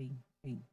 em.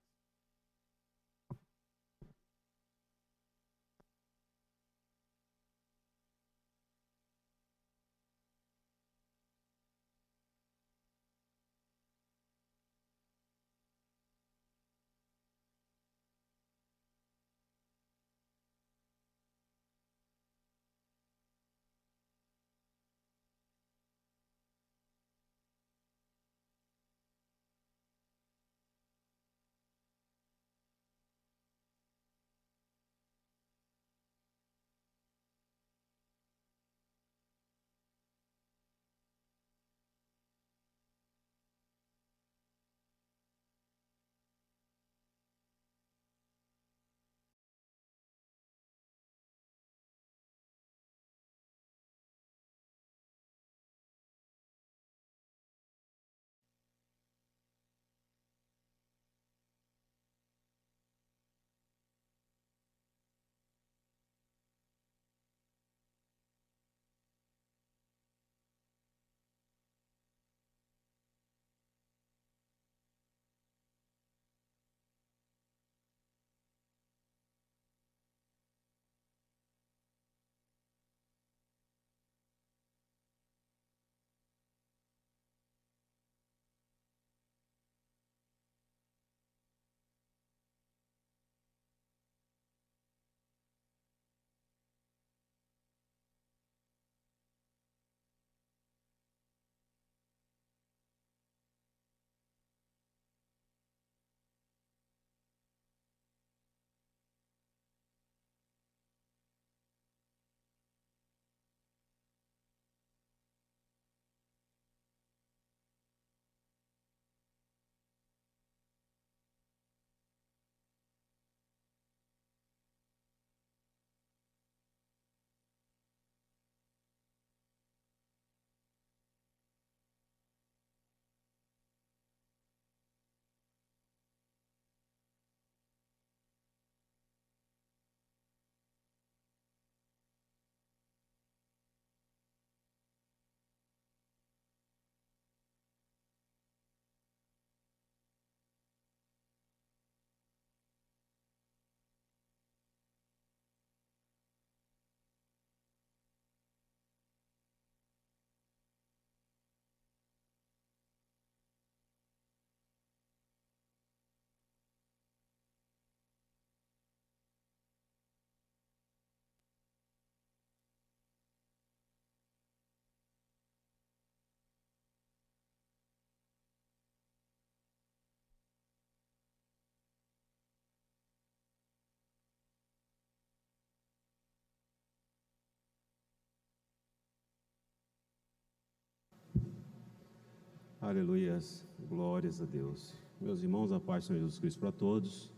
Aleluias, glórias a Deus. Meus irmãos, a paz do Senhor Jesus Cristo para todos.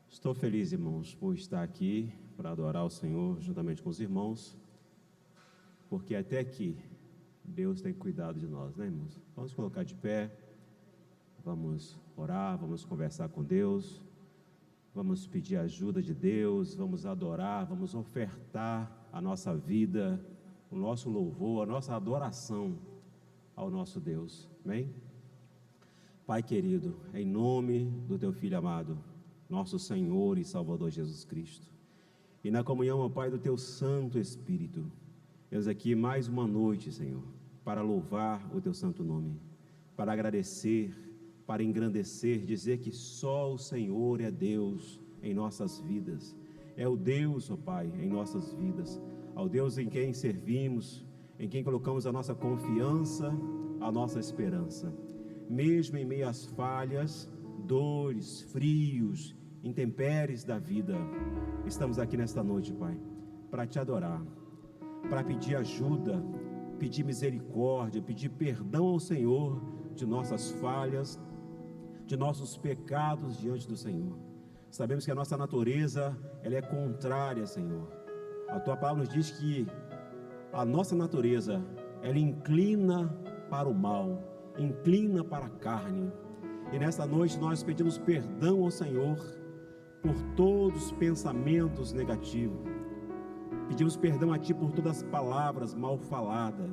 Estou feliz, irmãos, por estar aqui para adorar o Senhor juntamente com os irmãos, porque até aqui Deus tem cuidado de nós, né, irmãos? Vamos colocar de pé, vamos orar, vamos conversar com Deus, vamos pedir a ajuda de Deus, vamos adorar, vamos ofertar a nossa vida, o nosso louvor, a nossa adoração ao nosso Deus, amém? Pai querido, em nome do Teu Filho amado, nosso Senhor e Salvador Jesus Cristo, e na comunhão, ó Pai, do Teu Santo Espírito, eis aqui mais uma noite, Senhor, para louvar o Teu santo nome, para agradecer, para engrandecer, dizer que só o Senhor é Deus em nossas vidas, é o Deus, ó Pai, em nossas vidas, ao Deus em quem servimos, em quem colocamos a nossa confiança, a nossa esperança, mesmo em meio às falhas, dores, frios, intempéries da vida. Estamos aqui nesta noite, Pai, para Te adorar, para pedir ajuda, pedir misericórdia, pedir perdão ao Senhor de nossas falhas, de nossos pecados diante do Senhor. Sabemos que a nossa natureza, ela é contrária, Senhor. A Tua palavra nos diz que a nossa natureza, ela inclina para o mal, inclina para a carne. E nesta noite nós pedimos perdão ao Senhor por todos os pensamentos negativos. Pedimos perdão a Ti por todas as palavras mal faladas,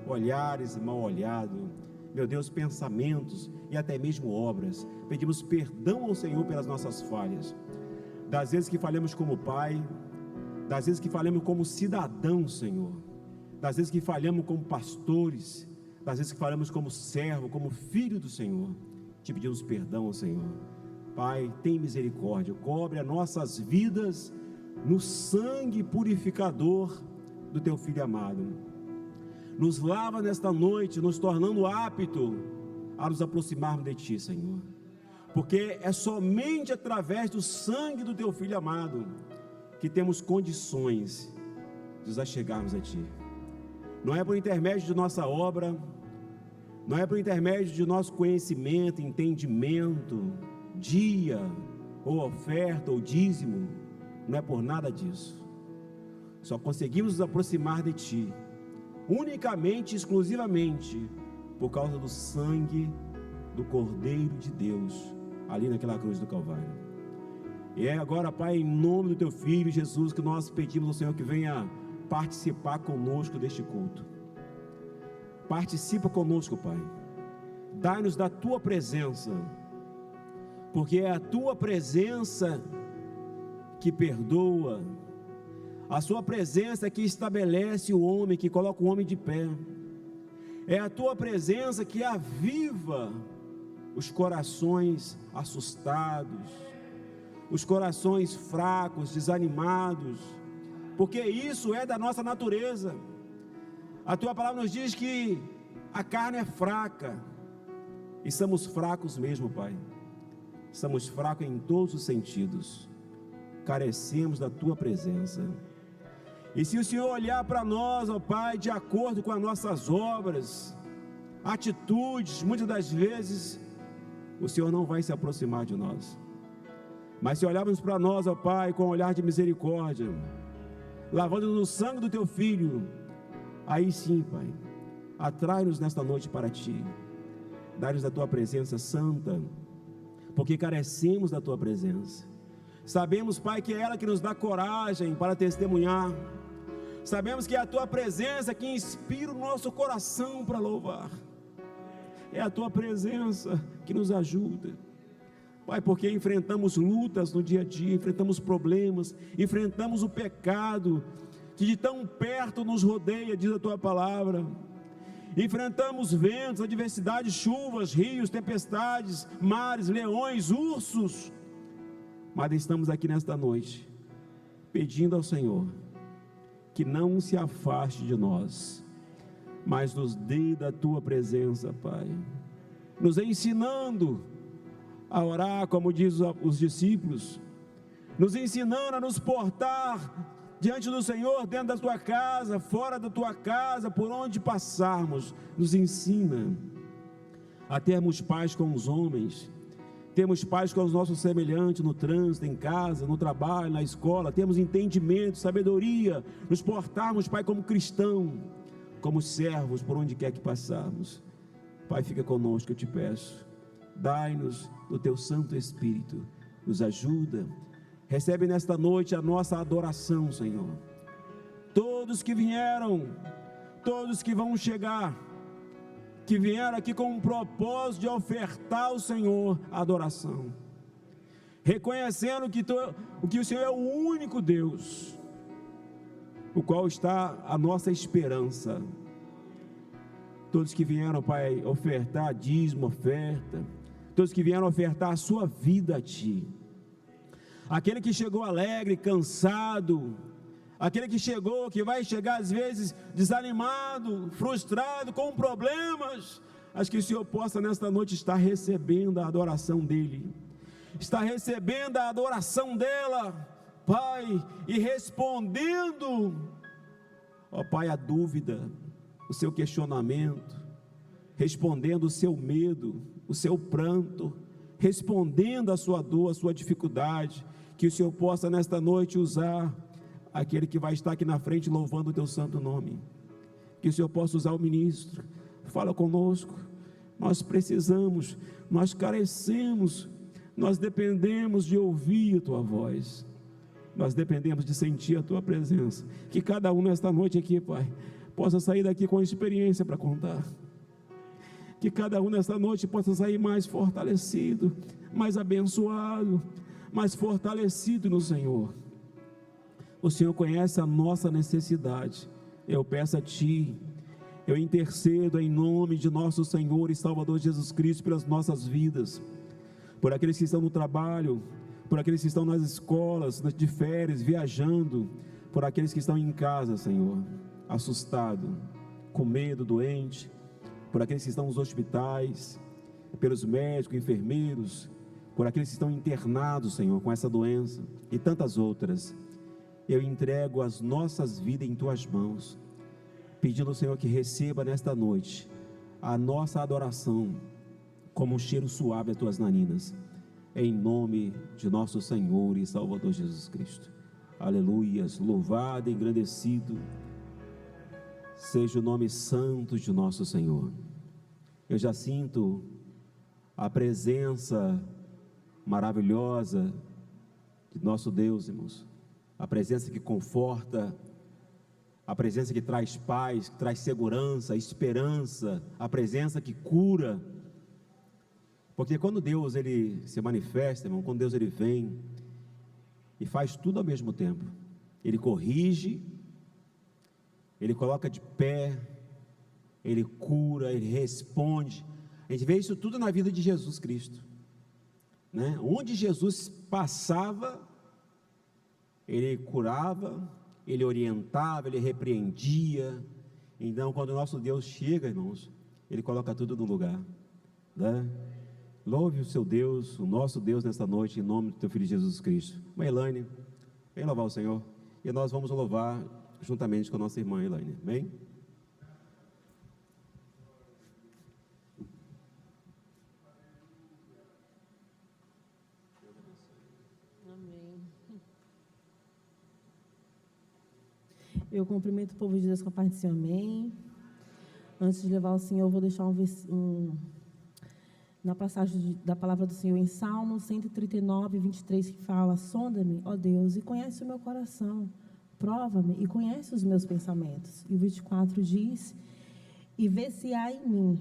olhares mal olhados. meu Deus, pensamentos e até mesmo obras. Pedimos perdão ao Senhor pelas nossas falhas, das vezes que falhamos como pai, das vezes que falhamos como cidadãos, Senhor, das vezes que falhamos como pastores, das vezes que falhamos como servo, como filho do Senhor. Te pedimos perdão ao Senhor. Pai, tem misericórdia, cobre as nossas vidas no sangue purificador do Teu Filho amado. Nos lava nesta noite, nos tornando apto a nos aproximarmos de Ti, Senhor, porque é somente através do sangue do Teu Filho amado que temos condições de nos achegarmos a Ti. Não é por intermédio de nossa obra, não é por intermédio de nosso conhecimento, entendimento, dia, ou oferta, ou dízimo, não é por nada disso. Só conseguimos nos aproximar de Ti, unicamente, exclusivamente, por causa do sangue do Cordeiro de Deus, ali naquela cruz do Calvário. E é agora, Pai, em nome do Teu Filho Jesus, que nós pedimos ao Senhor que venha participar conosco deste culto. Participa conosco, Pai. Dai-nos da Tua presença, porque é a Tua presença que perdoa, a Sua presença que estabelece o homem, que coloca o homem de pé. É a Tua presença que aviva os corações assustados, os corações fracos, desanimados, porque isso é da nossa natureza. A Tua palavra nos diz que a carne é fraca, e somos fracos mesmo, Pai. Somos fracos em todos os sentidos, carecemos da Tua presença. E se o Senhor olhar para nós, ó Pai, de acordo com as nossas obras, atitudes, muitas das vezes, o Senhor não vai se aproximar de nós. Mas se olharmos para nós, ó Pai, com um olhar de misericórdia, lavando no sangue do Teu Filho, aí sim, Pai, atrai-nos nesta noite para Ti, dá-nos da Tua presença santa, porque carecemos da Tua presença. Sabemos, Pai, que é ela que nos dá coragem para testemunhar. Sabemos que é a Tua presença que inspira o nosso coração para louvar. É a Tua presença que nos ajuda, Pai, porque enfrentamos lutas no dia a dia, enfrentamos problemas, enfrentamos o pecado que de tão perto nos rodeia, diz a Tua palavra. Enfrentamos ventos, adversidades, chuvas, rios, tempestades, mares, leões, ursos. Mas estamos aqui nesta noite, pedindo ao Senhor que não se afaste de nós, mas nos dê da Tua presença, Pai, nos ensinando a orar como diz os discípulos, nos ensinando a nos portar diante do Senhor, dentro da Tua casa, fora da Tua casa, por onde passarmos. Nos ensina a termos paz com os homens, temos paz com os nossos semelhantes no trânsito, em casa, no trabalho, na escola, temos entendimento, sabedoria, nos portarmos, Pai, como cristão, como servos, por onde quer que passarmos. Pai, fica conosco, eu te peço, dai-nos do Teu Santo Espírito, nos ajuda, recebe nesta noite a nossa adoração, Senhor. Todos que vieram, todos que vão chegar, que vieram aqui com um propósito de ofertar ao Senhor a adoração, reconhecendo que o Senhor é o único Deus, o qual está a nossa esperança. Todos que vieram, Pai, ofertar dízimo, oferta, todos que vieram ofertar a sua vida a Ti, aquele que chegou alegre, cansado, aquele que chegou, que vai chegar às vezes desanimado, frustrado, com problemas, acho que o Senhor possa nesta noite estar recebendo a adoração dele, está recebendo a adoração dela, Pai, e respondendo, ó Pai, a dúvida, o seu questionamento, respondendo o seu medo, o seu pranto, respondendo a sua dor, a sua dificuldade, que o Senhor possa nesta noite usar aquele que vai estar aqui na frente louvando o Teu santo nome, que o Senhor possa usar o ministro. Fala conosco, nós precisamos, nós carecemos, nós dependemos de ouvir a Tua voz, nós dependemos de sentir a Tua presença, que cada um nesta noite aqui, Pai, possa sair daqui com experiência para contar, que cada um nesta noite possa sair mais fortalecido, mais abençoado, mais fortalecido no Senhor. O Senhor conhece a nossa necessidade. Eu peço a Ti, eu intercedo em nome de nosso Senhor e Salvador Jesus Cristo pelas nossas vidas, por aqueles que estão no trabalho, por aqueles que estão nas escolas, de férias, viajando, por aqueles que estão em casa, Senhor, assustado, com medo, doente, por aqueles que estão nos hospitais, pelos médicos, enfermeiros, por aqueles que estão internados, Senhor, com essa doença e tantas outras. Eu entrego as nossas vidas em Tuas mãos, pedindo ao Senhor que receba nesta noite a nossa adoração como um cheiro suave às Tuas narinas, em nome de nosso Senhor e Salvador Jesus Cristo. Aleluias, louvado e engrandecido seja o nome santo de nosso Senhor. Eu já sinto a presença maravilhosa de nosso Deus, irmãos, a presença que conforta, a presença que traz paz, que traz segurança, esperança, a presença que cura, porque quando Deus ele se manifesta, irmão, quando Deus ele vem e faz tudo ao mesmo tempo, ele corrige, ele coloca de pé, ele cura, ele responde. A gente vê isso tudo na vida de Jesus Cristo, né? Onde Jesus passava, ele curava, ele orientava, ele repreendia. Então, quando o nosso Deus chega, irmãos, ele coloca tudo no lugar, né? Louve o seu Deus, o nosso Deus nesta noite, em nome do teu Filho Jesus Cristo. Irmã Elaine, vem louvar o Senhor, e nós vamos louvar juntamente com a nossa irmã Elaine, amém? Amém. Eu cumprimento o povo de Deus com a parte do Senhor, amém. Antes de levar o Senhor, eu vou deixar na passagem da palavra do Senhor em Salmo 139, 23, que fala: sonda-me, ó Deus, e conhece o meu coração, prova-me e conhece os meus pensamentos. E o 24 diz: e vê se há em mim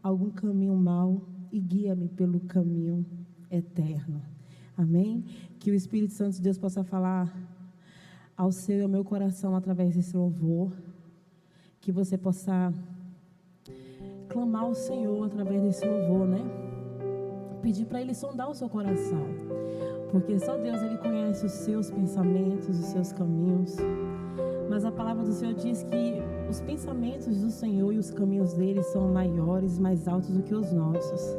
algum caminho mau e guia-me pelo caminho eterno. Amém? Que o Espírito Santo de Deus possa falar ao seu e ao meu coração através desse louvor, que você possa clamar ao Senhor através desse louvor, né? Pedir para Ele sondar o seu coração, porque só Deus, Ele conhece os seus pensamentos, os seus caminhos. Mas a palavra do Senhor diz que os pensamentos do Senhor e os caminhos dele são maiores, mais altos do que os nossos.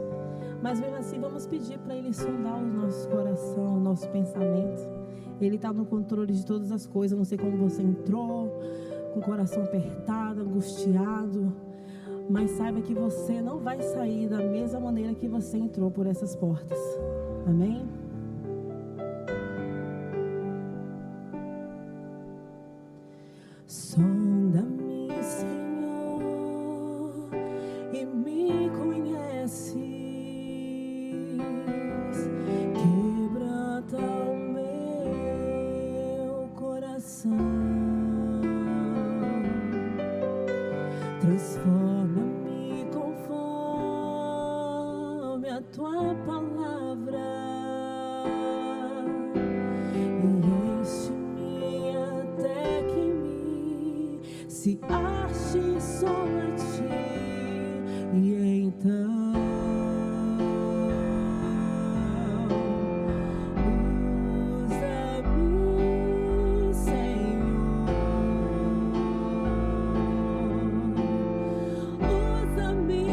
Mas mesmo assim, vamos pedir para Ele sondar o nosso coração, o nosso pensamento. Ele está no controle de todas as coisas. Não sei como você entrou, com o coração apertado, angustiado, mas saiba que você não vai sair da mesma maneira que você entrou por essas portas. Amém? Sonda-me, Senhor, e me conheces. Quebranta o meu coração. Transforma-me conforme a tua palavra, e enche-me até que me se ache só a ti, e então usa-me, Senhor. Usa-me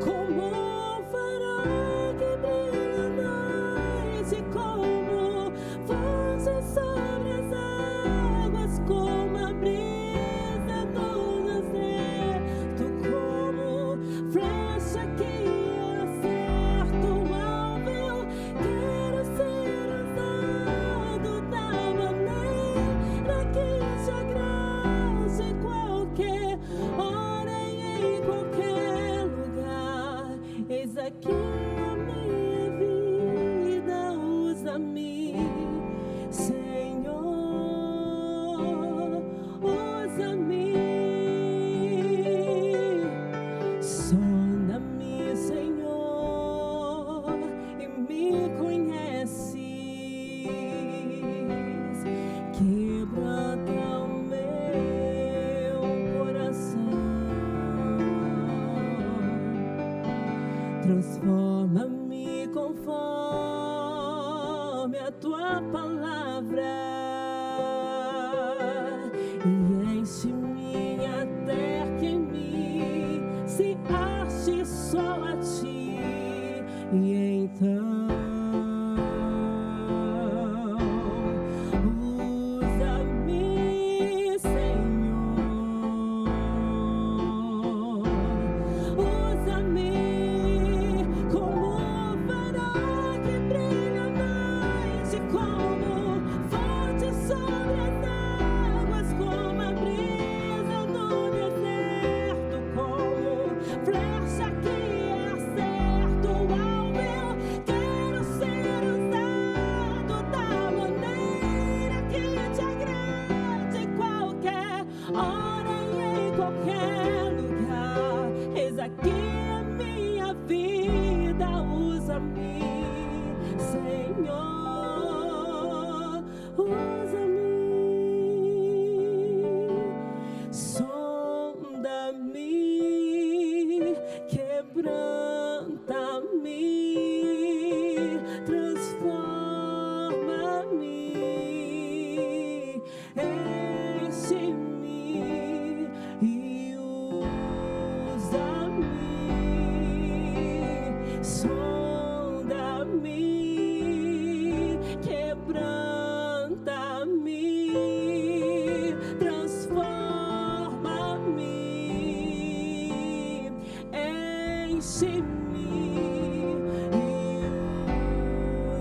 como um farol que brilha à noite, como fonte sobre as águas, como a brisa do deserto, como flecha que acerta o alvo. Eu quero ser usado da maneira que te agrade, em qualquer hora e em qualquer lugar. Eis aqui a minha vida, usa-me, Senhor, usa-me. Transforma-me conforme a tua palavra e enche-me até que em mim se ache só a ti. E então usa-me, Senhor, usa-me como farol que brilha à noite, como fonte sobre as águas, como a brisa no deserto, como flecha que acerta o alvo. Eu quero ser usado da maneira que te agrade, em qualquer hora e em qualquer lugar. Eis aqui a minha vida, usa-me, Senhor, usa-me, sonda-me, quebranta-me, transforma-me, enche-me e usa-me, sonda-me, quebranta-me, transforma-me, enche-me e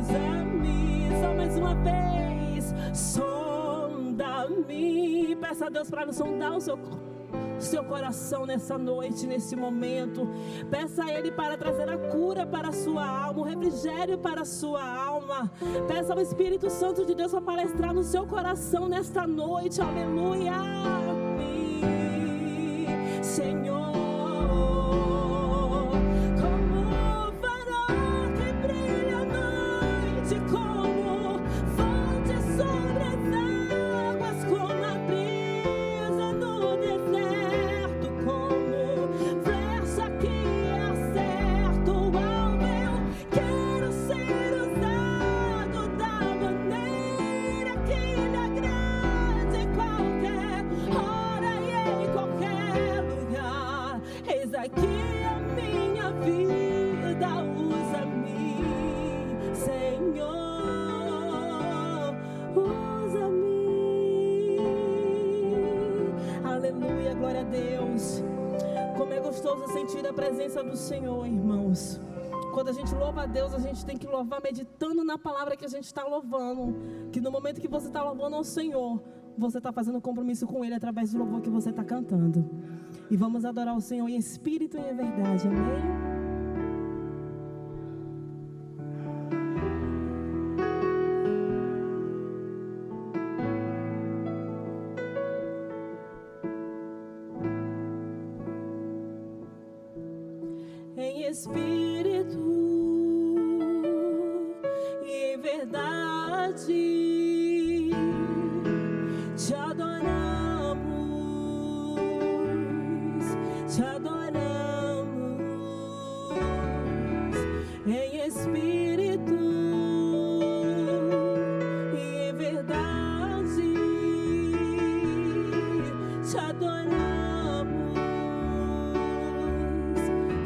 usa-me. Só mais uma vez, sonda-me. Peça a Deus para nos sondar o seu coração nessa noite, nesse momento. Peça a Ele para trazer a cura para a sua alma, o refrigério para a sua alma. Peça ao Espírito Santo de Deus para palestrar no seu coração nesta noite. Aleluia. Senhor, como farol que brilha à noite, como fonte sobre as águas, como a brisa no deserto, como flecha que acerta o alvo. Eu quero ser usado da maneira que lhe agrade, em qualquer hora e em qualquer lugar. Eis aqui a minha vida, usa-me, Senhor, usa-me. Aleluia, glória a Deus. Como é gostoso sentir a presença do Senhor, irmãos. Quando a gente louva a Deus, a gente tem que louvar meditando na palavra que a gente está louvando. Que no momento que você está louvando ao Senhor, você está fazendo um compromisso com Ele através do louvor que você está cantando. E vamos adorar o Senhor em espírito e em verdade, amém? Em espírito e em verdade te adoramos, em espírito e em verdade te adoramos,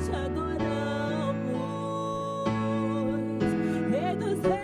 te adoramos, Rei dos Reis.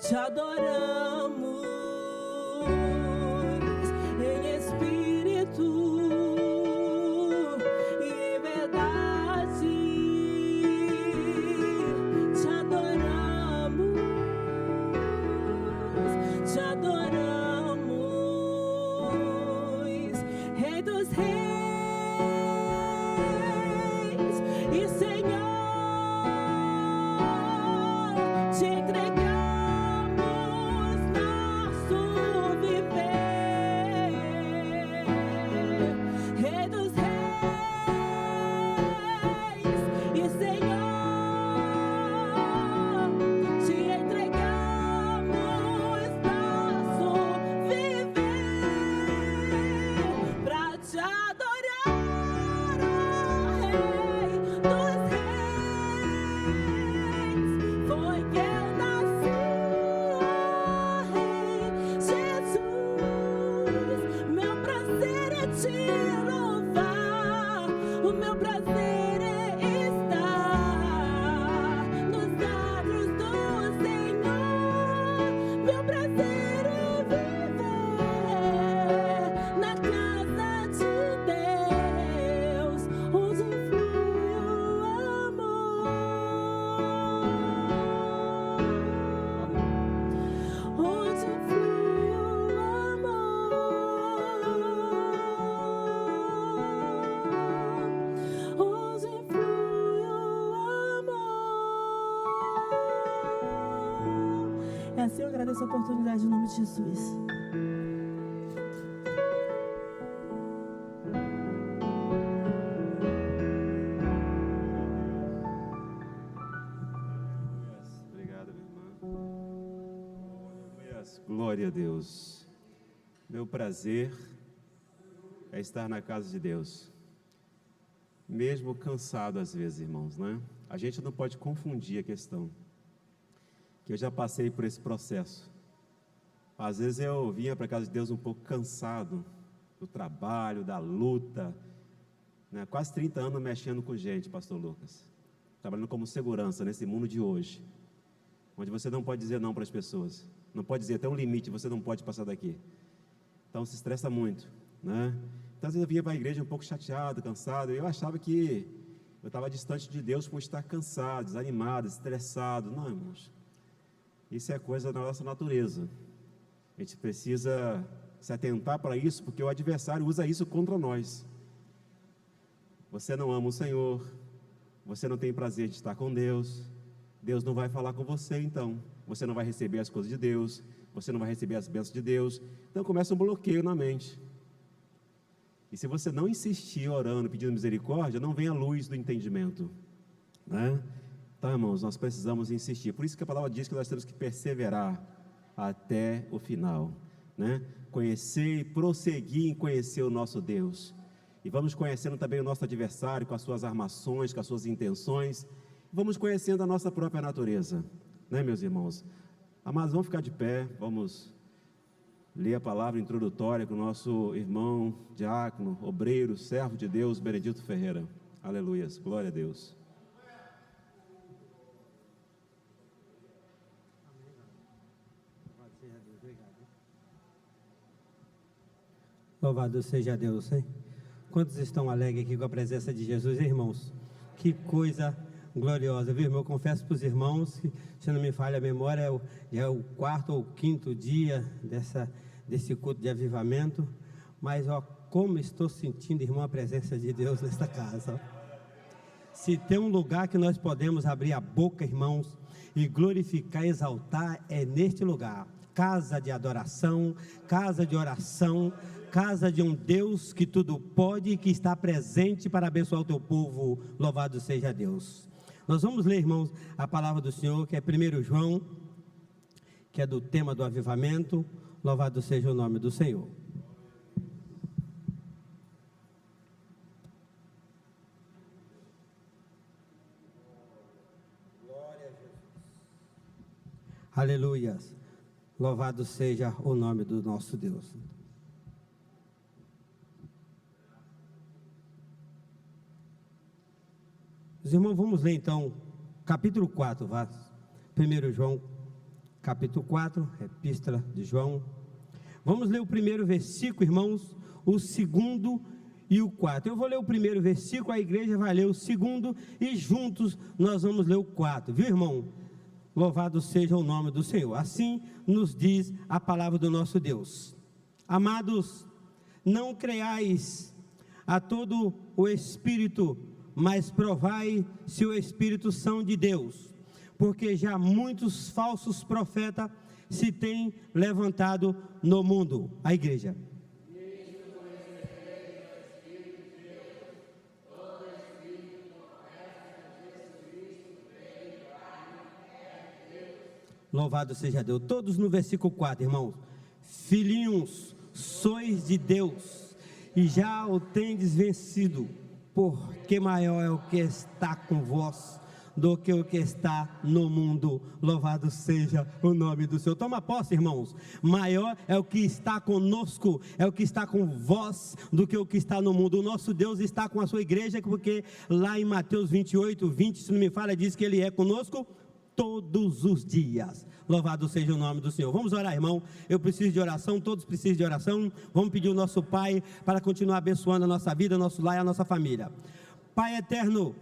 te adoramos em espírito e em verdade, te adoramos, Rei dos Reis e Senhor. Te entregamos nosso viver, Rei dos Reis e Senhor. Te entregamos nosso viver pra te adorar, Rei dos Reis. Foi que eu nasci, Rei Jesus. Meu prazer é te louvar, o meu prazer é estar nos atos do Senhor. Meu prazer é viver na casa de Deus, onde flui o amor. Onde flui o amor, onde flui o amor. É assim, eu agradeço a oportunidade em nome de Jesus. Obrigado, minha irmã. Glória a Deus. Meu prazer é estar na casa de Deus, mesmo cansado às vezes, irmãos, né? A gente não pode confundir a questão, que eu já passei por esse processo. Às vezes eu vinha para a casa de Deus um pouco cansado do trabalho, da luta, né? Quase 30 anos mexendo com gente, pastor Lucas, trabalhando como segurança nesse mundo de hoje, onde você não pode dizer não para as pessoas, não pode dizer até um limite, você não pode passar daqui. Então se estressa muito, né? Então às vezes eu vinha para a igreja um pouco chateado, cansado, e eu achava que eu estava distante de Deus por estar cansado, desanimado, estressado. Não, irmãos, isso é coisa da nossa natureza. A gente precisa se atentar para isso, porque o adversário usa isso contra nós. Você não ama o Senhor, você não tem prazer de estar com Deus, Deus não vai falar com você, então você não vai receber as coisas de Deus, você não vai receber as bênçãos de Deus. Então começa um bloqueio na mente. E se você não insistir orando, pedindo misericórdia, não vem a luz do entendimento, né? Então, irmãos, nós precisamos insistir. Por isso que a palavra diz que nós temos que perseverar até o final, né? Conhecer e prosseguir em conhecer o nosso Deus. E vamos conhecendo também o nosso adversário, com as suas armações, com as suas intenções. Vamos conhecendo a nossa própria natureza, né, meus irmãos? Amados, vamos ficar de pé, vamos ler a palavra introdutória com o nosso irmão, diácono, obreiro, servo de Deus, Benedito Ferreira. Aleluias, glória a Deus. Louvado seja Deus, hein? Quantos estão alegres aqui com a presença de Jesus, irmãos? Que coisa gloriosa, viu, irmão? Eu confesso para os irmãos que, se não me falha a memória, é o quarto ou quinto dia desse culto de avivamento, mas, ó, como estou sentindo, irmão, a presença de Deus nesta casa, ó. Se tem um lugar que nós podemos abrir a boca, irmãos, e glorificar, exaltar, é neste lugar. Casa de adoração, casa de oração, casa de um Deus que tudo pode e que está presente para abençoar o teu povo. Louvado seja Deus. Nós vamos ler, irmãos, a palavra do Senhor, que é 1 João, que é do tema do avivamento. Louvado seja o nome do Senhor. Glória a Jesus. Aleluias. Louvado seja o nome do nosso Deus. Os irmãos, vamos ler então, capítulo 4, 1 João, capítulo 4, Epístola de João. Vamos ler o primeiro versículo, irmãos, o segundo e o 4. Eu vou ler o primeiro versículo, a igreja vai ler o segundo e juntos nós vamos ler o 4, viu, irmão? Louvado seja o nome do Senhor. Assim nos diz a palavra do nosso Deus. Amados, não creiais a todo o Espírito, mas provai se o Espírito são de Deus, porque já muitos falsos profetas se têm levantado no mundo. A igreja. Louvado seja Deus. Todos no versículo 4, irmãos. Filhinhos, sois de Deus, e já o tendes vencido, porque maior é o que está com vós do que o que está no mundo. Louvado seja o nome do Senhor. Toma posse, irmãos. Maior é o que está conosco, é o que está com vós, do que o que está no mundo. O nosso Deus está com a sua igreja, porque lá em Mateus 28, 20, se não me falha, diz que Ele é conosco todos os dias. Louvado seja o nome do Senhor. Vamos orar, irmão. Eu preciso de oração, todos precisam de oração. Vamos pedir o nosso Pai para continuar abençoando a nossa vida, nosso lar e a nossa família. Pai eterno,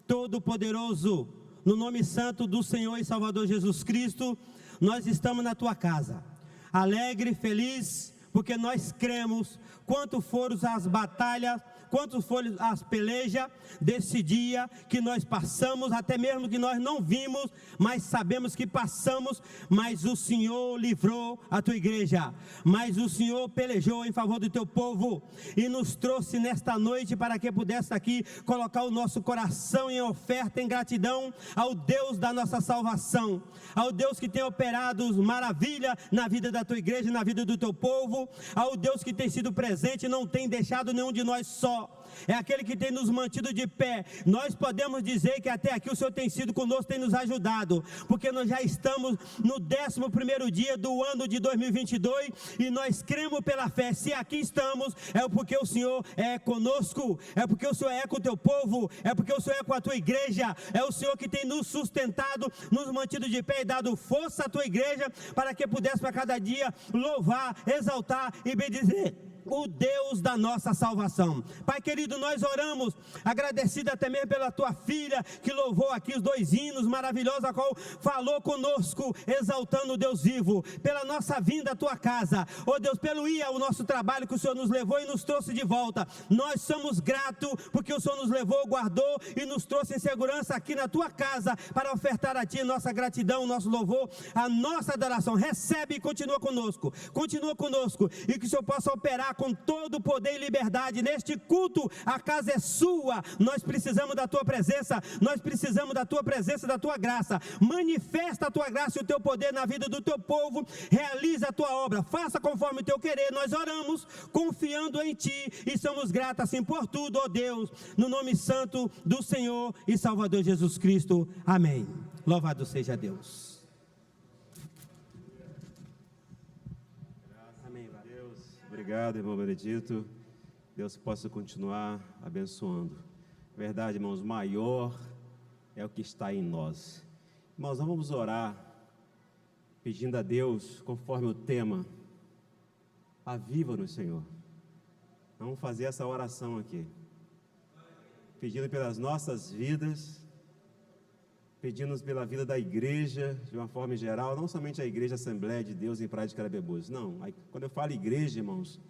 Todo-Poderoso, no nome santo do Senhor e Salvador Jesus Cristo, nós estamos na Tua casa, alegre, feliz, porque nós cremos, quanto foram as batalhas, quanto foram as pelejas desse dia que nós passamos, até mesmo que nós não vimos, mas sabemos que passamos, mas o Senhor livrou a tua igreja, mas o Senhor pelejou em favor do teu povo, e nos trouxe nesta noite para que pudesse aqui colocar o nosso coração em oferta, em gratidão ao Deus da nossa salvação, ao Deus que tem operado maravilha na vida da tua igreja, na vida do teu povo, ao Deus que tem sido presente, não tem deixado nenhum de nós só, é aquele que tem nos mantido de pé. Nós podemos dizer que até aqui o Senhor tem sido conosco, tem nos ajudado, porque nós já estamos no 11º dia do ano de 2022, e nós cremos pela fé. Se aqui estamos, é porque o Senhor é conosco, é porque o Senhor é com o teu povo, é porque o Senhor é com a tua igreja, é o Senhor que tem nos sustentado, nos mantido de pé e dado força à tua igreja, para que pudesse a cada dia louvar, exaltar e bendizer o Deus da nossa salvação. Pai querido, nós oramos, agradecido até mesmo pela tua filha, que louvou aqui os 2 hinos maravilhosos, a qual falou conosco, exaltando o Deus vivo, pela nossa vinda à tua casa, ó Deus, pelo ir ao nosso trabalho que o Senhor nos levou e nos trouxe de volta. Nós somos gratos, porque o Senhor nos levou, guardou e nos trouxe em segurança aqui na tua casa, para ofertar a ti nossa gratidão, nosso louvor, a nossa adoração. Recebe e continua conosco, e que o Senhor possa operar com todo o poder e liberdade neste culto. A casa é sua, nós precisamos da tua presença, da tua graça. Manifesta a tua graça e o teu poder na vida do teu povo, realiza a tua obra, faça conforme o teu querer. Nós oramos confiando em ti e somos gratos assim por tudo, ó Deus, no nome santo do Senhor e Salvador Jesus Cristo, amém. Louvado seja Deus. Obrigado, irmão Benedito. Deus possa continuar abençoando. Verdade, irmãos, maior é o que está em nós. Irmãos, nós vamos orar, pedindo a Deus, conforme o tema, aviva-nos, Senhor. Vamos fazer essa oração aqui, pedindo pelas nossas vidas, pedindo pela vida da igreja, de uma forma geral, não somente a igreja Assembleia de Deus em Praia de Carabebus, não, quando eu falo igreja, irmãos,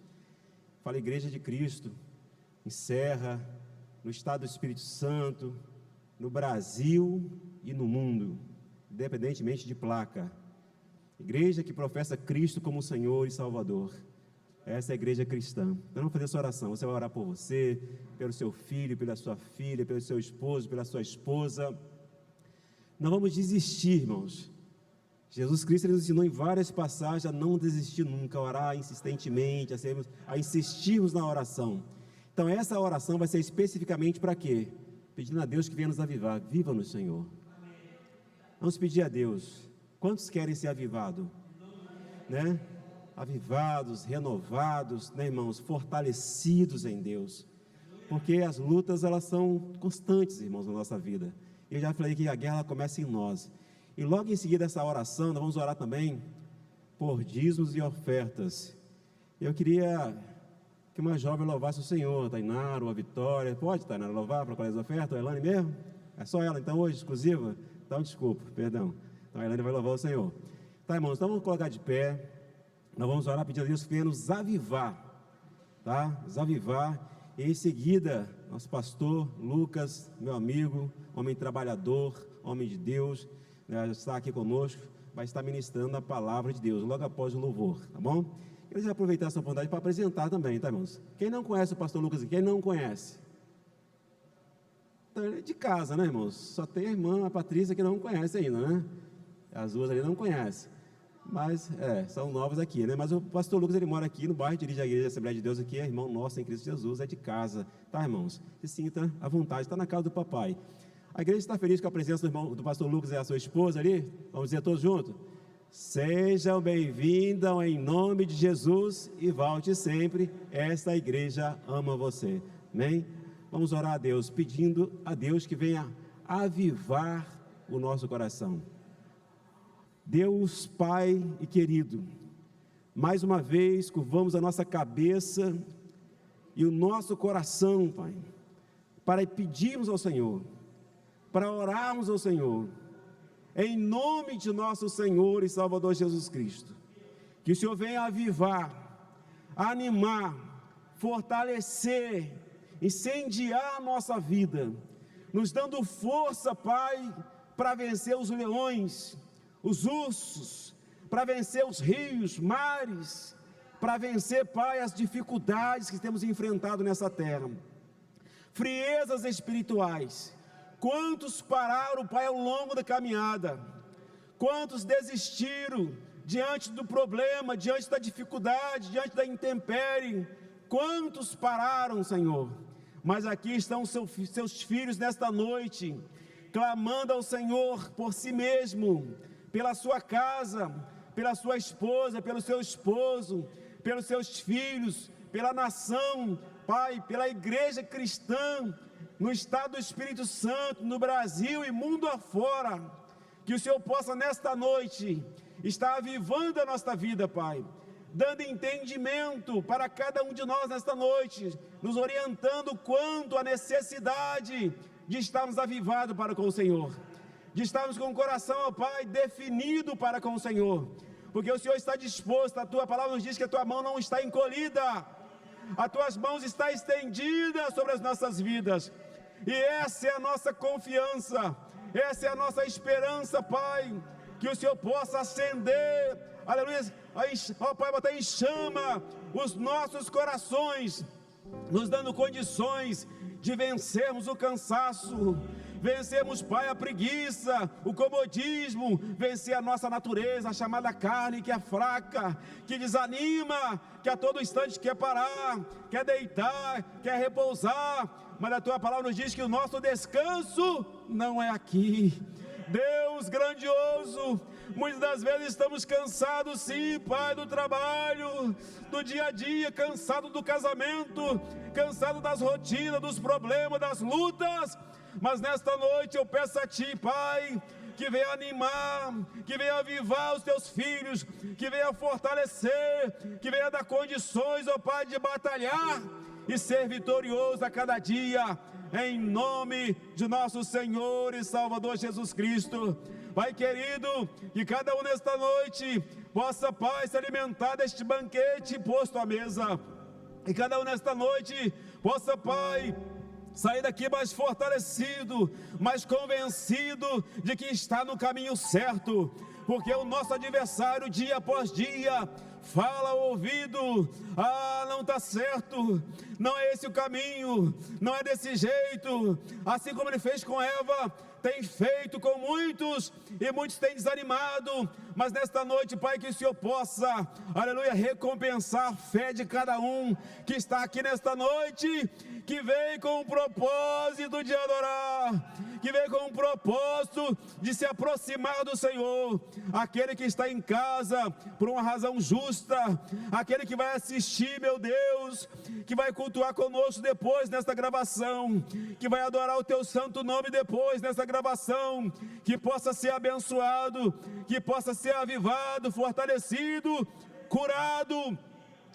falo igreja de Cristo, em Serra, no estado do Espírito Santo, no Brasil e no mundo, independentemente de placa, igreja que professa Cristo como Senhor e Salvador, essa é a igreja cristã. Então vamos fazer essa oração, você vai orar por você, pelo seu filho, pela sua filha, pelo seu esposo, pela sua esposa. Não vamos desistir, irmãos. Jesus Cristo nos ensinou em várias passagens a não desistir nunca, a orar insistentemente, a insistirmos na oração. Então essa oração vai ser especificamente para quê? Pedindo a Deus que venha nos avivar. Viva-nos, Senhor. Vamos pedir a Deus. Quantos querem ser avivados? Né? Avivados, renovados, né, irmãos? Fortalecidos em Deus. Porque as lutas, elas são constantes, irmãos, na nossa vida. Eu já falei que a guerra começa em nós. E logo em seguida dessa oração, nós vamos orar também por dízimos e ofertas. Eu queria que uma jovem louvasse o Senhor, Tainara ou a Vitória. Pode, Tainara, louvar para colher as ofertas? Ou a Elane mesmo? É só ela, então, hoje, exclusiva? Então, desculpa, perdão. Então, a Elane vai louvar o Senhor. Tá, irmãos, então vamos colocar de pé. Nós vamos orar pedindo a Deus que venha nos avivar, tá? Nos avivar. E em seguida, nosso pastor Lucas, meu amigo, homem trabalhador, homem de Deus, né, está aqui conosco, vai estar ministrando a palavra de Deus, logo após o louvor, tá bom? Eu já aproveitar essa oportunidade para apresentar também, tá, irmãos? Quem não conhece o pastor Lucas, quem não conhece? Então, ele é de casa, né, irmãos? Só tem a irmã, a Patrícia, que não conhece ainda, né? As duas ali não conhecem. Mas, são novos aqui, né? Mas o pastor Lucas, ele mora aqui no bairro, dirige a igreja da Assembleia de Deus aqui, é irmão nosso em Cristo Jesus, é de casa, tá, irmãos? Se sinta à vontade, está na casa do papai. A igreja está feliz com a presença do pastor Lucas e a sua esposa ali, vamos dizer todos juntos? Sejam bem-vindos em nome de Jesus e volte sempre, esta igreja ama você, amém? Vamos orar a Deus, pedindo a Deus que venha avivar o nosso coração. Deus Pai e querido, mais uma vez curvamos a nossa cabeça e o nosso coração, Pai, para pedirmos ao Senhor, para orarmos ao Senhor, em nome de nosso Senhor e Salvador Jesus Cristo, que o Senhor venha avivar, animar, fortalecer, incendiar a nossa vida, nos dando força, Pai, para vencer os leões, os ursos, para vencer os rios, mares, para vencer, Pai, as dificuldades que temos enfrentado nessa terra, friezas espirituais. Quantos pararam, Pai, ao longo da caminhada? Quantos desistiram diante do problema, diante da dificuldade, diante da intempérie? Quantos pararam, Senhor? Mas aqui estão seus filhos nesta noite, clamando ao Senhor por si mesmo, pela sua casa, pela sua esposa, pelo seu esposo, pelos seus filhos, pela nação, Pai, pela igreja cristã, no estado do Espírito Santo, no Brasil e mundo afora, que o Senhor possa nesta noite estar avivando a nossa vida, Pai, dando entendimento para cada um de nós nesta noite, nos orientando quanto à necessidade de estarmos avivados para com o Senhor, de estarmos com o coração, ó Pai, definido para com o Senhor, porque o Senhor está disposto, a Tua palavra nos diz que a Tua mão não está encolhida, as Tuas mãos estão estendidas sobre as nossas vidas, e essa é a nossa confiança, essa é a nossa esperança, Pai, que o Senhor possa acender, aleluia, ó Pai, botar em chama os nossos corações, nos dando condições de vencermos o cansaço, vencermos, Pai, a preguiça, o comodismo, vencer a nossa natureza, a chamada carne, que é fraca, que desanima, que a todo instante quer parar, quer deitar, quer repousar, mas a Tua palavra nos diz que o nosso descanso não é aqui. Deus grandioso, muitas das vezes estamos cansados, sim, Pai, do trabalho, do dia a dia, cansado do casamento, cansado das rotinas, dos problemas, das lutas, mas nesta noite eu peço a Ti, Pai, que venha animar, que venha avivar os Teus filhos, que venha fortalecer, que venha dar condições, ó Pai, de batalhar e ser vitorioso a cada dia, em nome de nosso Senhor e Salvador Jesus Cristo. Pai querido, que cada um nesta noite possa, Pai, se alimentar deste banquete posto à mesa, e cada um nesta noite possa, Pai, sair daqui mais fortalecido, mais convencido de que está no caminho certo, porque o nosso adversário, dia após dia, fala ao ouvido: não está certo, não é esse o caminho, não é desse jeito, assim como ele fez com Eva, tem feito com muitos, e muitos têm desanimado, mas nesta noite, Pai, que o Senhor possa, aleluia, recompensar a fé de cada um que está aqui nesta noite, que vem com o propósito de adorar, que veio com um propósito de se aproximar do Senhor, aquele que está em casa por uma razão justa, aquele que vai assistir, meu Deus, que vai cultuar conosco depois nesta gravação, que vai adorar o teu santo nome depois nessa gravação, que possa ser abençoado, que possa ser avivado, fortalecido, curado,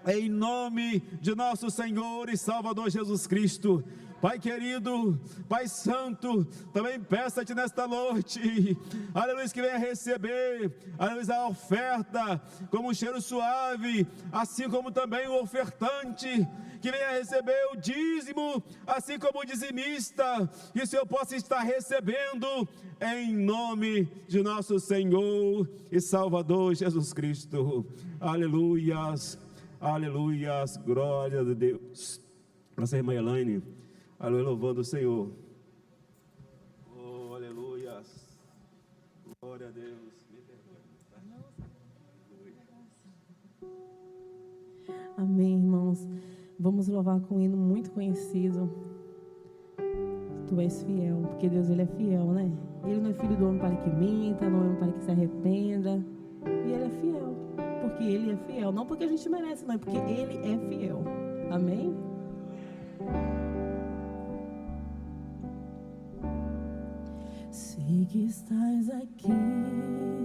em nome de nosso Senhor e Salvador Jesus Cristo. Pai querido, Pai santo, também peço-te nesta noite, aleluia, que venha receber, aleluia, a oferta como um cheiro suave, assim como também o ofertante, que venha receber o dízimo, assim como o dizimista, que o Senhor possa estar recebendo, em nome de nosso Senhor e Salvador Jesus Cristo. Aleluias, aleluias, glória a Deus. Nossa irmã Elaine, aleluia, louvando o Senhor. Oh, aleluias, glória a Deus. Me perdoe. Amém, irmãos. Vamos louvar com um hino muito conhecido. Tu és fiel, porque Deus, Ele é fiel, né? Ele não é filho do homem para que minta, não é homem para que se arrependa. E Ele é fiel, porque Ele é fiel. Não porque a gente merece, não, é porque Ele é fiel. Amém? Sei que estás aqui,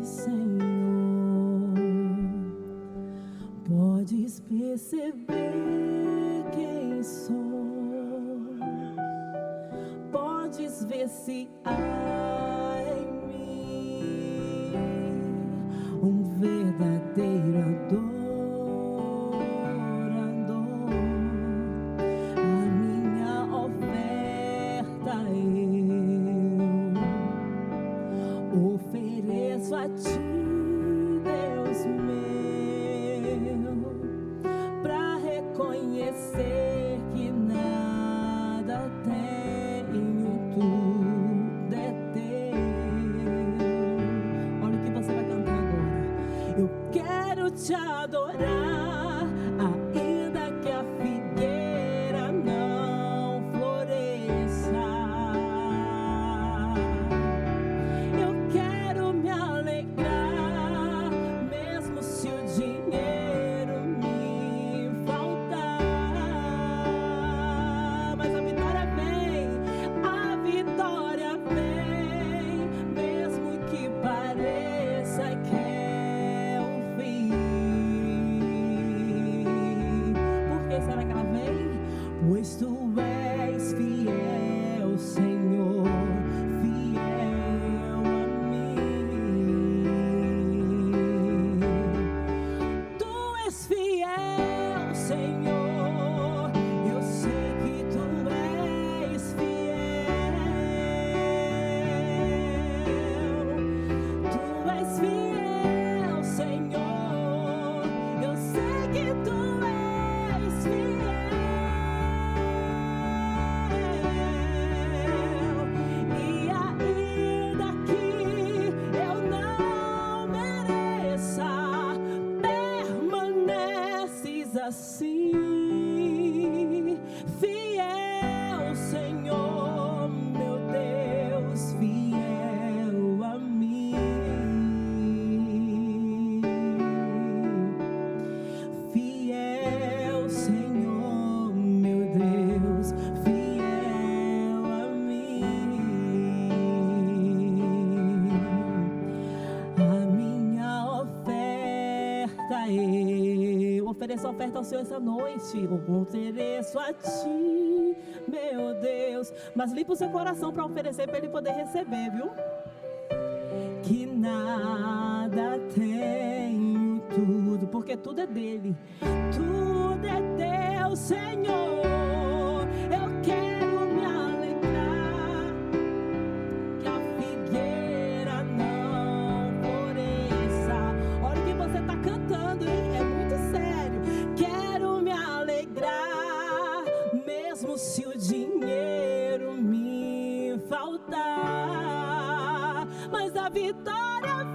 Senhor. Podes perceber quem sou. Podes ver se há em mim um verdadeiro adorador. A minha oferta eu ofereço a ti, Deus meu, para reconhecer que nada tenho, tudo é teu. Olha o que você vai cantar agora. Eu quero te adorar, ainda que a figueira não floresça. Eu quero me alegrar, mesmo se o dinheiro me faltar. Mas a vitória vem, mesmo que pareça que é o fim. Por que será que ela vem? Pois tu és fiel, Senhor, fiel a mim. Tu és fiel, Senhor, eu sei que tu és fiel. Tu és fiel, Senhor, eu sei que tu és fiel. E ainda que eu não mereça, permaneces assim, fiel, Senhor, meu Deus, fiel a mim. Fiel, Senhor, meu Deus, fiel a mim. A minha oferta eu ofereço a oferta ao Senhor essa noite. Eu ofereço a ti, meu Deus. Mas limpa o seu coração para oferecer, para ele poder receber, viu? Que nada tenho, tudo, porque tudo é dele. Tudo é teu, Senhor. Eu quero me alegrar, que a figueira não floresça. Olha o que você está cantando, hein? É muito sério. Quero me alegrar, mesmo se o dinheiro me faltar. Mas a vitória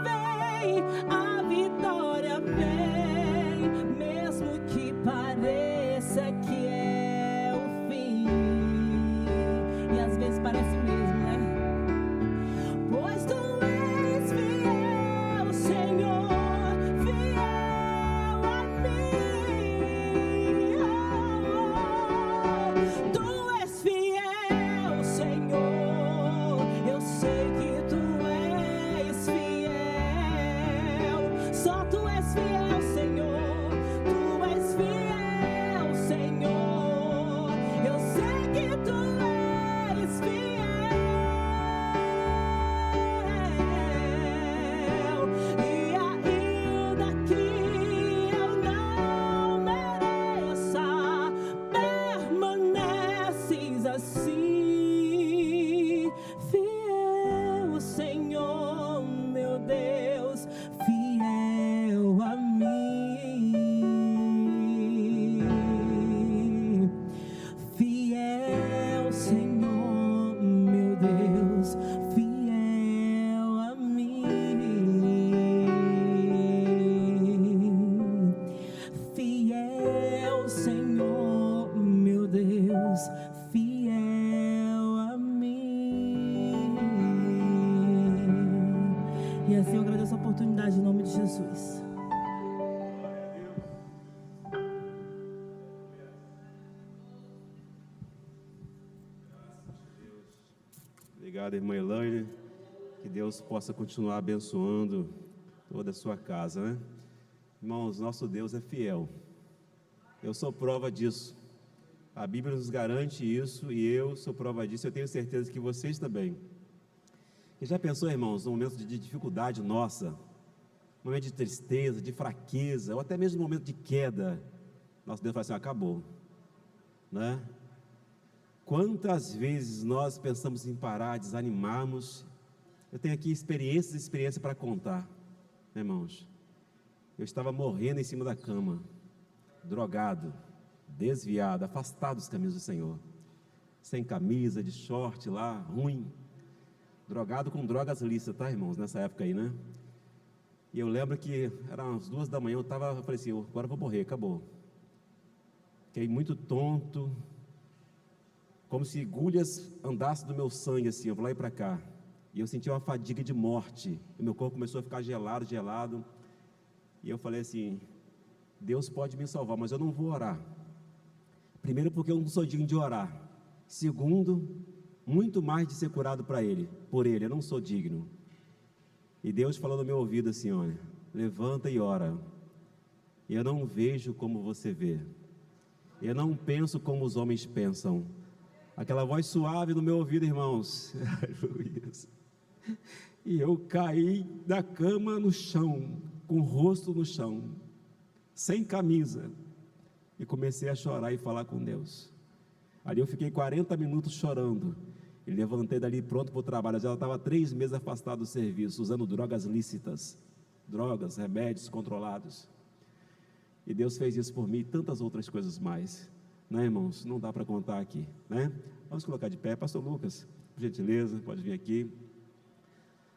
vem, mesmo que pareça que é o fim. Obrigado, irmã Elaine. Que Deus possa continuar abençoando toda a sua casa, né? Irmãos, nosso Deus é fiel. Eu sou prova disso. A Bíblia nos garante isso e eu sou prova disso. Eu tenho certeza que vocês também. E já pensou, irmãos, num momento de dificuldade nossa, um momento de tristeza, de fraqueza, ou até mesmo um momento de queda, nosso Deus fala assim: acabou, né? Quantas vezes nós pensamos em parar, desanimarmos? Eu tenho aqui experiência para contar, né, irmãos? Eu estava morrendo em cima da cama, drogado, desviado, afastado dos caminhos do Senhor, sem camisa, de short lá, ruim, drogado com drogas lícitas, tá, irmãos, nessa época aí, né? E eu lembro que eram umas 2 da manhã, eu falei assim: agora eu vou morrer, acabou. Fiquei muito tonto, como se agulhas andassem do meu sangue, assim, eu vou lá e para cá. E eu senti uma fadiga de morte, e meu corpo começou a ficar gelado, e eu falei assim: Deus pode me salvar, mas eu não vou orar. Primeiro, porque eu não sou digno de orar. Segundo, muito mais de ser curado por Ele, eu não sou digno. E Deus falou no meu ouvido assim: olha, levanta e ora. Eu não vejo como você vê, eu não penso como os homens pensam. Aquela voz suave no meu ouvido, irmãos. E eu caí da cama no chão, com o rosto no chão, sem camisa, e comecei a chorar e falar com Deus. Ali eu fiquei 40 minutos chorando, e levantei dali pronto para o trabalho. Eu já estava 3 meses afastado do serviço, usando drogas lícitas, drogas, remédios controlados. E Deus fez isso por mim e tantas outras coisas mais, né, irmãos? Não dá para contar aqui, né? Vamos colocar de pé. Pastor Lucas, por gentileza, pode vir aqui.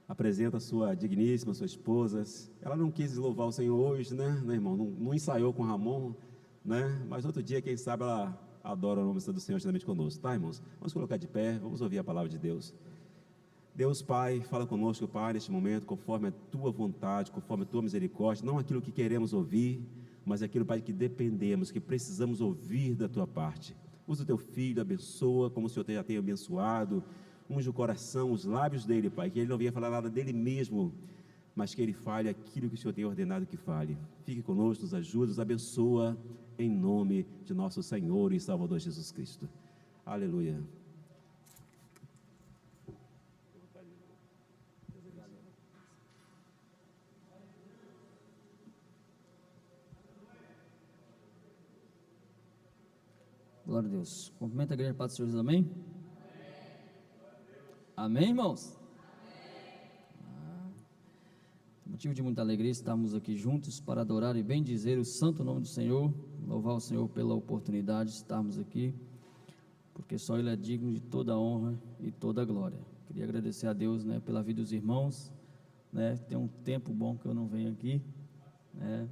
Apresenta a sua digníssima, sua esposa. Ela não quis louvar o Senhor hoje, né, irmão? Não ensaiou com Ramon, né? Mas outro dia, quem sabe, ela adora o nome do Senhor juntamente conosco, tá, irmãos? Vamos colocar de pé, vamos ouvir a palavra de Deus. Deus Pai, fala conosco, Pai, neste momento, conforme a Tua vontade, conforme a Tua misericórdia, não aquilo que queremos ouvir, mas aquilo, Pai, que dependemos, que precisamos ouvir da Tua parte. Usa o Teu Filho, abençoa, como o Senhor já tem abençoado, unge o coração, os lábios dele, Pai, que ele não venha falar nada dele mesmo, mas que ele fale aquilo que o Senhor tem ordenado que fale. Fique conosco, nos ajude, nos abençoa, em nome de nosso Senhor e Salvador Jesus Cristo. Aleluia. Glória a Deus. Cumprimento a igreja, Paz do Senhor Jesus, amém? Amém, irmãos? Motivo de muita alegria estarmos aqui juntos para adorar e bendizer o santo nome do Senhor, louvar o Senhor pela oportunidade de estarmos aqui, porque só Ele é digno de toda a honra e toda a glória. Queria agradecer a Deus, né, pela vida dos irmãos, né? Tem um tempo bom que eu não venho aqui, né?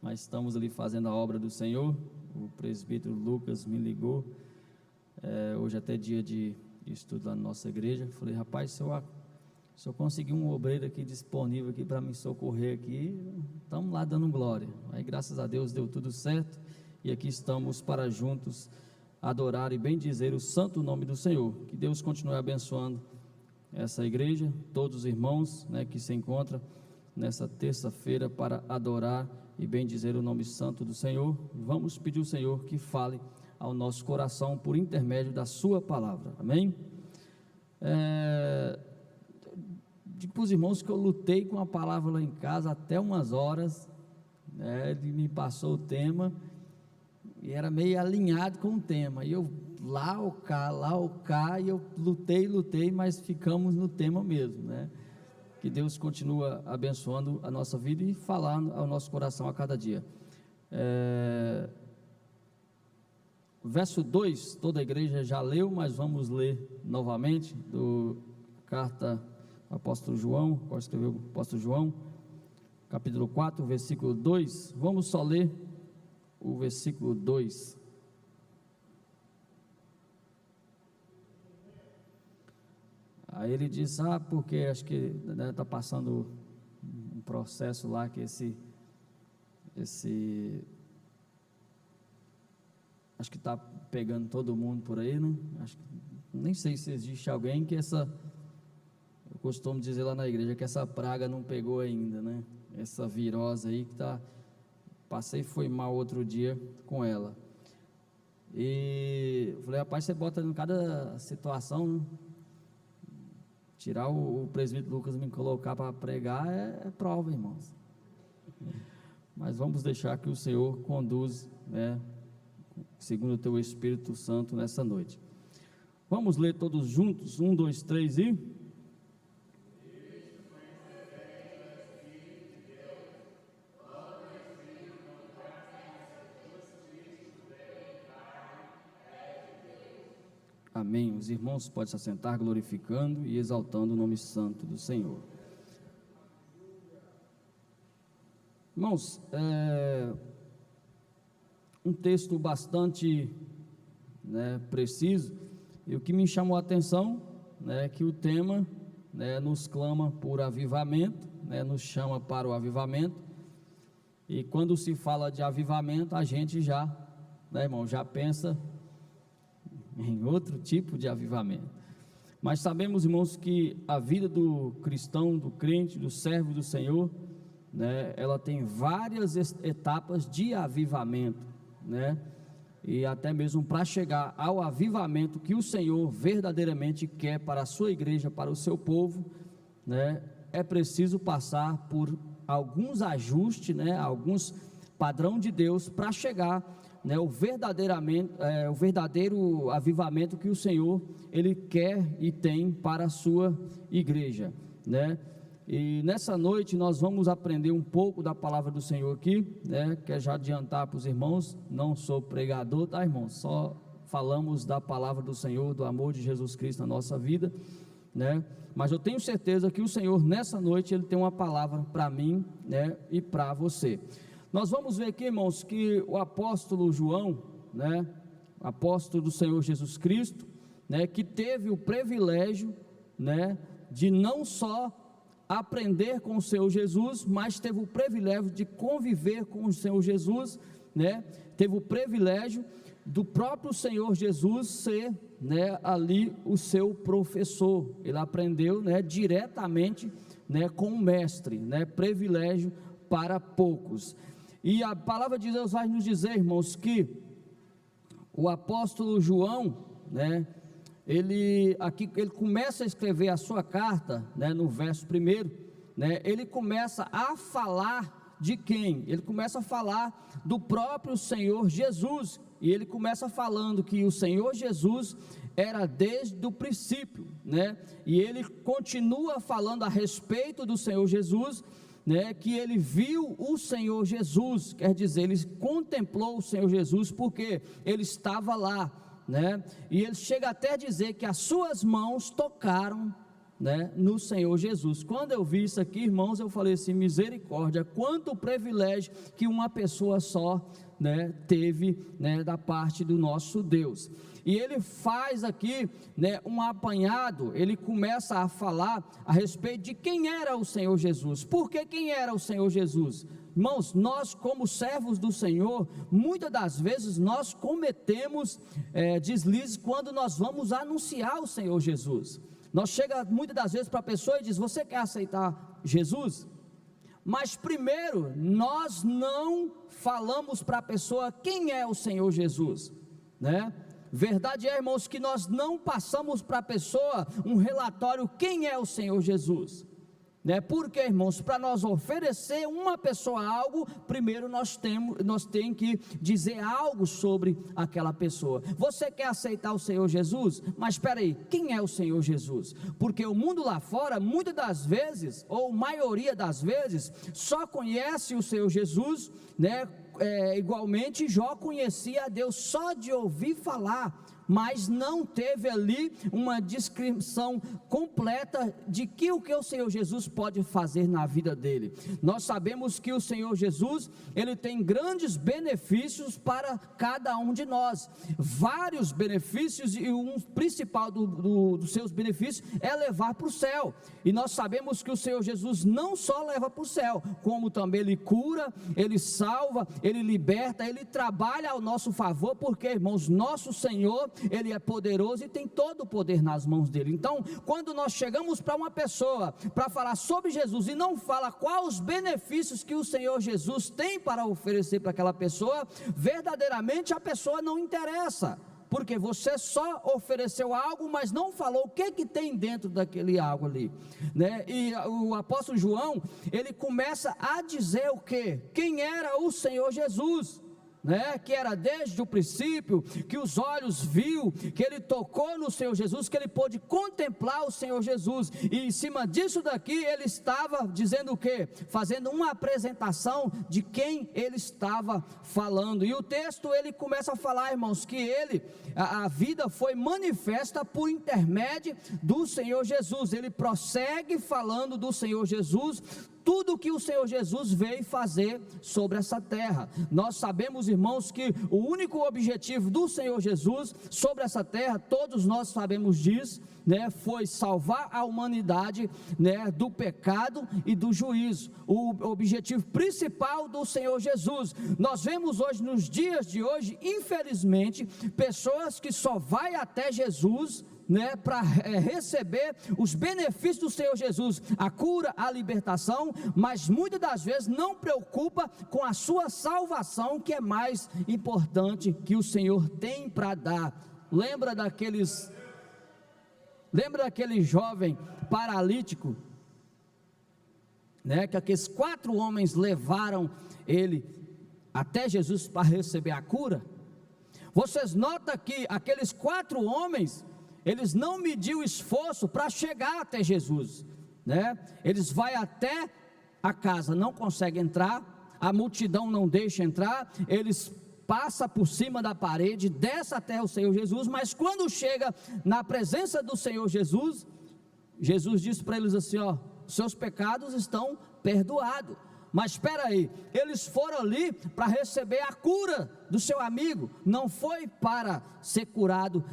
Mas estamos ali fazendo a obra do Senhor. O presbítero Lucas me ligou, hoje até dia de estudo lá na nossa igreja. Falei: rapaz, se eu conseguir um obreiro aqui disponível aqui para me socorrer aqui, estamos lá dando glória. Aí graças a Deus deu tudo certo, e aqui estamos para juntos adorar e bendizer o santo nome do Senhor. Que Deus continue abençoando essa igreja, todos os irmãos, né, que se encontram nessa terça-feira para adorar e bendizer o nome santo do Senhor. Vamos pedir ao Senhor que fale ao nosso coração por intermédio da sua palavra, amém? Digo para os irmãos que eu lutei com a palavra lá em casa até umas horas, né? Ele me passou o tema e era meio alinhado com o tema, e eu lá ou cá, e eu lutei, mas ficamos no tema mesmo, né? Que Deus continua abençoando a nossa vida e falando ao nosso coração a cada dia. Verso 2, toda a igreja já leu, mas vamos ler novamente, do carta do apóstolo João, qual escreveu o apóstolo João, capítulo 4, versículo 2, vamos só ler o versículo 2. Aí ele diz: porque acho que está passando um processo lá que acho que está pegando todo mundo por aí, né? Acho que Nem sei se existe alguém que eu costumo dizer lá na igreja, que essa praga não pegou ainda, né? Essa virose aí que passei, foi mal outro dia com ela. E eu falei, rapaz, você bota em cada situação, né? Tirar o presbítero Lucas me colocar para pregar é prova, irmãos. Mas vamos deixar que o Senhor conduz, né, segundo o teu Espírito Santo nessa noite. Vamos ler todos juntos, 1, 2, 3 e... Amém. Os irmãos podem se assentar glorificando e exaltando o nome santo do Senhor. Irmãos, um texto bastante, né, preciso, e o que me chamou a atenção, né, que o tema, né, nos clama por avivamento, né, nos chama para o avivamento, e quando se fala de avivamento, a gente já, né, irmão, já pensa em outro tipo de avivamento. Mas sabemos, irmãos, que a vida do cristão, do crente, do servo do Senhor, né, ela tem várias etapas de avivamento, né, e até mesmo para chegar ao avivamento que o Senhor verdadeiramente quer para a sua igreja, para o seu povo, né, é preciso passar por alguns ajustes, né, alguns padrão de Deus para chegar, né, o verdadeiro avivamento que o Senhor Ele quer e tem para a sua igreja, né? E nessa noite nós vamos aprender um pouco da palavra do Senhor aqui, né? Quero já adiantar para os irmãos, não sou pregador, tá, irmãos? Só falamos da palavra do Senhor, do amor de Jesus Cristo na nossa vida, né? Mas eu tenho certeza que o Senhor nessa noite Ele tem uma palavra para mim, né, e para você. Nós vamos ver aqui, irmãos, que o apóstolo João, né, apóstolo do Senhor Jesus Cristo, né, que teve o privilégio, né, de não só aprender com o Senhor Jesus, mas teve o privilégio de conviver com o Senhor Jesus, né, teve o privilégio do próprio Senhor Jesus ser, né, ali o seu professor. Ele aprendeu, né, diretamente, né, com o mestre, né, privilégio para poucos. E a palavra de Deus vai nos dizer, irmãos, que o apóstolo João, né, ele começa a escrever a sua carta, né, no verso 1, né, ele começa a falar de quem? Ele começa a falar do próprio Senhor Jesus, e ele começa falando que o Senhor Jesus era desde o princípio, né, e ele continua falando a respeito do Senhor Jesus, né, que ele viu o Senhor Jesus, quer dizer, ele contemplou o Senhor Jesus, porque ele estava lá, né, e ele chega até a dizer que as suas mãos tocaram, né, no Senhor Jesus. Quando eu vi isso aqui, irmãos, eu falei assim, misericórdia, quanto privilégio que uma pessoa só, né, teve, né, da parte do nosso Deus. E ele faz aqui, né, um apanhado, ele começa a falar a respeito de quem era o Senhor Jesus. Por que quem era o Senhor Jesus? Irmãos, nós como servos do Senhor, muitas das vezes nós cometemos deslizes quando nós vamos anunciar o Senhor Jesus. Nós chega muitas das vezes para a pessoa e diz, você quer aceitar Jesus? Mas primeiro, nós não falamos para a pessoa quem é o Senhor Jesus, né? Verdade é, irmãos, que nós não passamos para a pessoa um relatório quem é o Senhor Jesus, né? Porque, irmãos, para nós oferecer uma pessoa algo, primeiro nós temos que dizer algo sobre aquela pessoa. Você quer aceitar o Senhor Jesus? Mas espera aí, quem é o Senhor Jesus? Porque o mundo lá fora, muitas das vezes, ou maioria das vezes, só conhece o Senhor Jesus, né? Igualmente Jó conhecia a Deus só de ouvir falar, mas não teve ali uma descrição completa de o que o Senhor Jesus pode fazer na vida dele. Nós sabemos que o Senhor Jesus, ele tem grandes benefícios para cada um de nós, vários benefícios, e um principal dos seus benefícios é levar para o céu. E nós sabemos que o Senhor Jesus não só leva para o céu, como também ele cura, ele salva, ele liberta, ele trabalha ao nosso favor, porque, irmãos, nosso Senhor, Ele é poderoso e tem todo o poder nas mãos dele. Então, quando nós chegamos para uma pessoa para falar sobre Jesus e não fala quais os benefícios que o Senhor Jesus tem para oferecer para aquela pessoa, verdadeiramente a pessoa não interessa, porque você só ofereceu algo, mas não falou o que tem dentro daquele algo ali, né? E o apóstolo João, ele começa a dizer o quê? Quem era o Senhor Jesus, né? Que era desde o princípio, que os olhos viu, que ele tocou no Senhor Jesus, que ele pôde contemplar o Senhor Jesus, e em cima disso daqui, ele estava dizendo o quê? Fazendo uma apresentação de quem ele estava falando, e o texto ele começa a falar, irmãos, que a vida foi manifesta por intermédio do Senhor Jesus. Ele prossegue falando do Senhor Jesus, tudo que o Senhor Jesus veio fazer sobre essa terra. Nós sabemos, irmãos, que o único objetivo do Senhor Jesus sobre essa terra, todos nós sabemos disso, né, foi salvar a humanidade, né, do pecado e do juízo. O objetivo principal do Senhor Jesus. Nós vemos hoje, nos dias de hoje, infelizmente, pessoas que só vai até Jesus, né, para receber os benefícios do Senhor Jesus, a cura, a libertação, mas muitas das vezes não preocupa com a sua salvação, que é mais importante que o Senhor tem para dar. Lembra daquele jovem paralítico, né, que aqueles 4 homens levaram ele até Jesus para receber a cura? Vocês notam que aqueles 4 homens, eles não mediram esforço para chegar até Jesus, né? Eles vão até a casa, não conseguem entrar, a multidão não deixa entrar, eles passam por cima da parede, desce até o Senhor Jesus, mas quando chega na presença do Senhor Jesus, Jesus diz para eles assim, ó, seus pecados estão perdoados. Mas espera aí, eles foram ali para receber a cura do seu amigo, não foi para ser curado,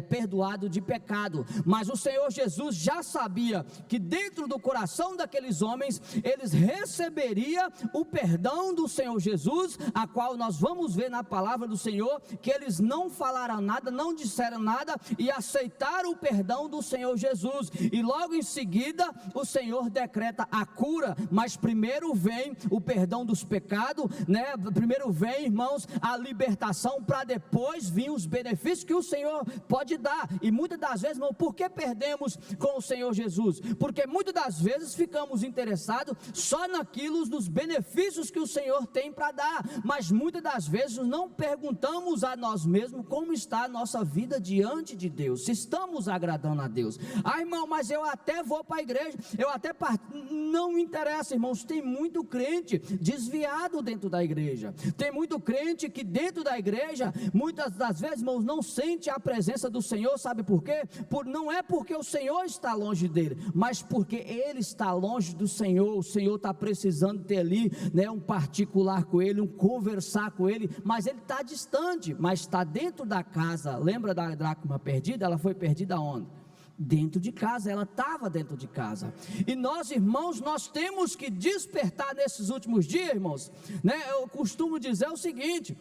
perdoado de pecado. Mas o Senhor Jesus já sabia que dentro do coração daqueles homens, eles receberiam o perdão do Senhor Jesus, a qual nós vamos ver na palavra do Senhor, que eles não falaram nada, não disseram nada, e aceitaram o perdão do Senhor Jesus, e logo em seguida, o Senhor decreta a cura, mas primeiro vem o perdão dos pecados, né? Primeiro vem, irmãos, a libertação, para depois vir os benefícios que o Senhor pode dar. E muitas das vezes, irmão, por que perdemos com o Senhor Jesus? Porque muitas das vezes ficamos interessados só naquilo, dos benefícios que o Senhor tem para dar, mas muitas das vezes não perguntamos a nós mesmos como está a nossa vida diante de Deus, se estamos agradando a Deus. Ah, irmão, mas eu até vou para a igreja, não interessa, irmãos, tem muito crente desviado dentro da igreja, tem muito crente que dentro da igreja, muitas das vezes, irmãos, não sente a presença do Senhor. Sabe por quê? Não é porque o Senhor está longe dele, mas porque ele está longe do Senhor. O Senhor está precisando ter ali, né, um particular com ele, um conversar com ele, mas ele está distante, mas está dentro da casa. Lembra da dracma perdida? Ela foi perdida onde? Dentro de casa, ela estava dentro de casa. E nós, irmãos, nós temos que despertar nesses últimos dias, irmãos, né? Eu costumo dizer o seguinte: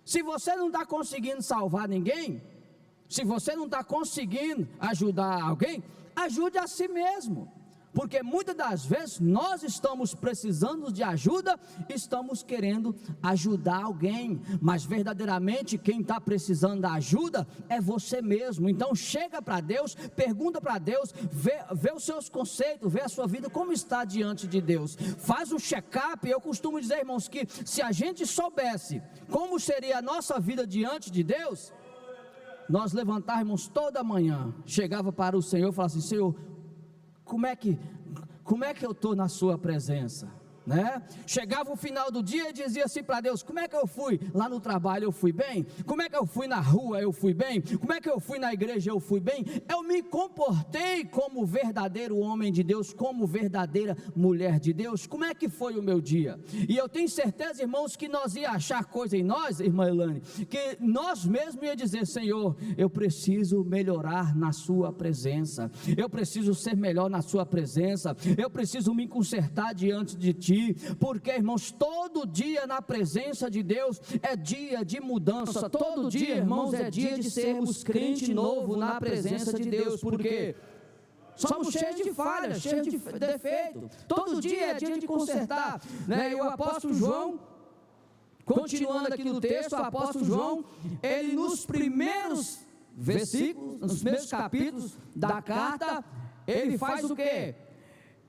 se você não está conseguindo salvar ninguém, se você não está conseguindo ajudar alguém, ajude a si mesmo, porque muitas das vezes nós estamos precisando de ajuda, estamos querendo ajudar alguém, mas verdadeiramente quem está precisando da ajuda é você mesmo. Então chega para Deus, pergunta para Deus, vê os seus conceitos, vê a sua vida como está diante de Deus, faz um check-up. Eu costumo dizer, irmãos, que se a gente soubesse como seria a nossa vida diante de Deus, nós levantávamos toda manhã, chegava para o Senhor e falava assim: Senhor, como é que eu estou na sua presença, né? Chegava o final do dia e dizia assim para Deus: como é que eu fui lá no trabalho? Eu fui bem? Como é que eu fui na rua? Eu fui bem? Como é que eu fui na igreja? Eu fui bem? Eu me comportei como verdadeiro homem de Deus, como verdadeira mulher de Deus? Como é que foi o meu dia? E eu tenho certeza, irmãos, que nós ia achar coisa em nós, irmã Elane, que nós mesmos ia dizer: Senhor, eu preciso melhorar na sua presença, eu preciso ser melhor na sua presença, eu preciso me consertar diante de ti. ti, porque, irmãos, todo dia na presença de Deus é dia de mudança, todo dia, irmãos, é dia de sermos crente novo na presença de Deus, porque somos cheios de falhas, cheios de defeito, todo dia é dia de consertar, né? E o apóstolo João, continuando aqui no texto, o apóstolo João, ele nos primeiros versículos, nos primeiros capítulos da carta, ele faz o quê?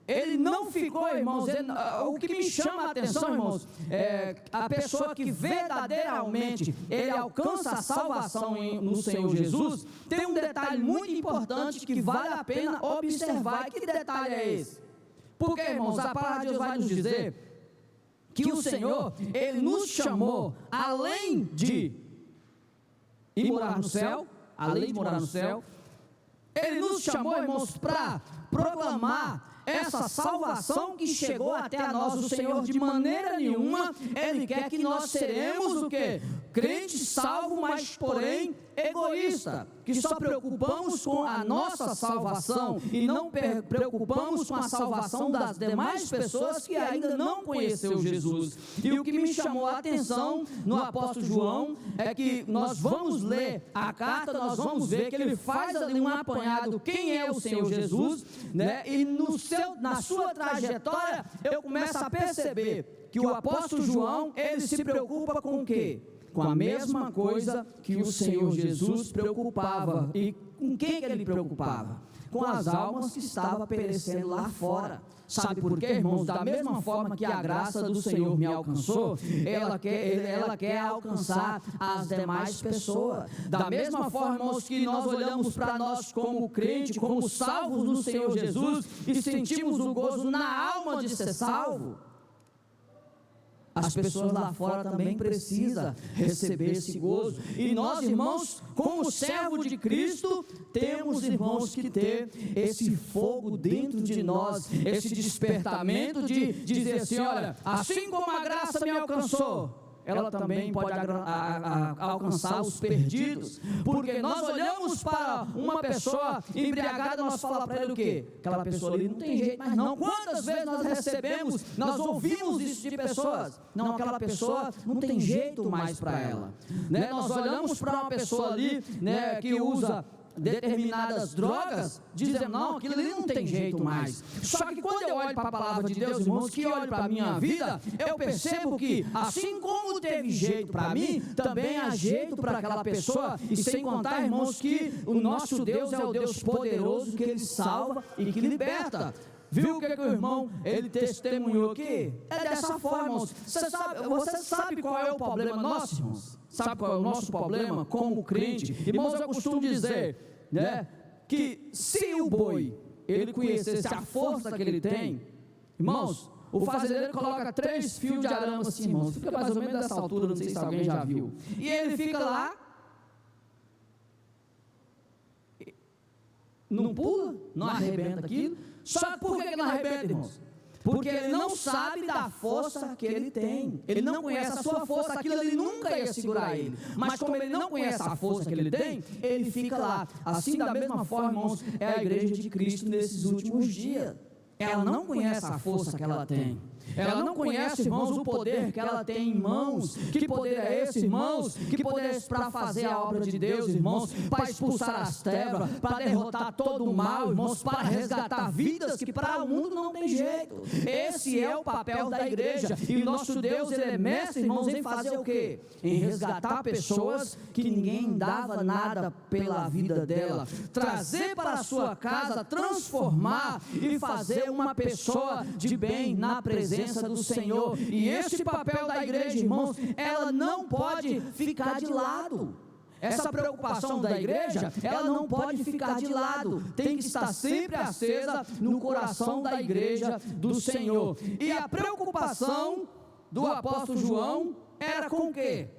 Ele não ficou, irmãos, o que me chama a atenção, irmãos, é a pessoa que verdadeiramente ele alcança a salvação no Senhor Jesus, tem um detalhe muito importante que vale a pena observar. E que detalhe é esse? Porque, irmãos, a palavra de Deus vai nos dizer que o Senhor, ele nos chamou, além de ir morar no céu, ele nos chamou, irmãos, para proclamar essa salvação que chegou até a nós. O Senhor, de maneira nenhuma, Ele quer que nós seremos o quê? Crente salvo, mas porém egoísta, que só preocupamos com a nossa salvação e não preocupamos com a salvação das demais pessoas que ainda não conheceu Jesus. E o que me chamou a atenção no apóstolo João é que nós vamos ler a carta, nós vamos ver que ele faz ali um apanhado quem é o Senhor Jesus, né? E na sua trajetória eu começo a perceber que o apóstolo João, ele se preocupa com o quê? Com a mesma coisa que o Senhor Jesus preocupava. E com quem que ele preocupava? Com as almas que estavam perecendo lá fora. Sabe por quê, irmãos? Da mesma forma que a graça do Senhor me alcançou, ela quer alcançar as demais pessoas. Da mesma forma, irmãos, que nós olhamos para nós como crente, como salvos no Senhor Jesus, e sentimos o gozo na alma de ser salvo, as pessoas lá fora também precisam receber esse gozo. E nós, irmãos, como servo de Cristo, temos, irmãos, que ter esse fogo dentro de nós, esse despertamento de dizer assim, olha, assim como a graça me alcançou, ela também pode alcançar os perdidos, porque nós olhamos para uma pessoa embriagada, nós falamos para ele o quê? Aquela pessoa ali não tem jeito mais não. Quantas vezes nós ouvimos isso de pessoas? Não, aquela pessoa não tem jeito mais para ela, né? Nós olhamos para uma pessoa ali, né, que usa determinadas drogas, dizendo, não, aquilo ali não tem jeito mais. Só que quando eu olho para a palavra de Deus, irmãos, que olho para a minha vida, eu percebo que, assim como teve jeito para mim, também há jeito para aquela pessoa, e sem contar, irmãos, que o nosso Deus é o Deus poderoso, que Ele salva e que liberta. Viu o que o irmão, ele testemunhou aqui? É dessa forma, irmãos. Você sabe qual é o problema nosso, irmãos? Sabe qual é o nosso problema como crente? Irmãos, eu costumo dizer, né, que se o boi, ele conhecesse a força que ele tem, irmãos, o fazendeiro coloca 3 fios de arame assim, irmãos, fica mais ou menos dessa altura, não sei se alguém já viu, e ele fica lá, não pula, não arrebenta aquilo. Só que por que não arrebenta, irmãos? Porque ele não sabe da força que ele tem. Ele não conhece a sua força, aquilo ele nunca ia segurar ele. Mas como ele não conhece a força que ele tem, ele fica lá. Assim, da mesma forma, irmãos, é a igreja de Cristo nesses últimos dias. Ela não conhece a força que ela tem. Ela não conhece, irmãos, o poder que ela tem em mãos. Que poder é esse, irmãos? Que poder é esse para fazer a obra de Deus, irmãos? Para expulsar as trevas, para derrotar todo o mal, irmãos, para resgatar vidas que para o mundo não tem jeito. Esse é o papel da igreja. E o nosso Deus, Ele é mestre, irmãos, em fazer o quê? Em resgatar pessoas que ninguém dava nada pela vida dela. Trazer para a sua casa, transformar e fazer uma pessoa de bem na presença do Senhor. E esse papel da igreja, irmãos, ela não pode ficar de lado. Essa preocupação da igreja, ela não pode ficar de lado. Tem que estar sempre acesa no coração da igreja do Senhor. E a preocupação do apóstolo João era com o quê?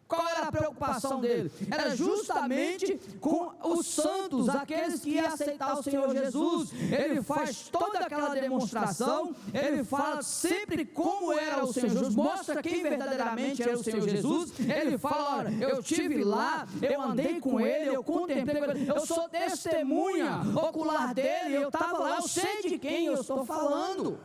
Qual era a preocupação dele? Era justamente com os santos, aqueles que iam aceitar o Senhor Jesus. Ele faz toda aquela demonstração, ele fala sempre como era o Senhor Jesus, mostra quem verdadeiramente era o Senhor Jesus. Ele fala, olha, eu estive lá, eu andei com ele, eu contemplei com ele, eu sou testemunha ocular dele, eu estava lá, eu sei de quem eu estou falando.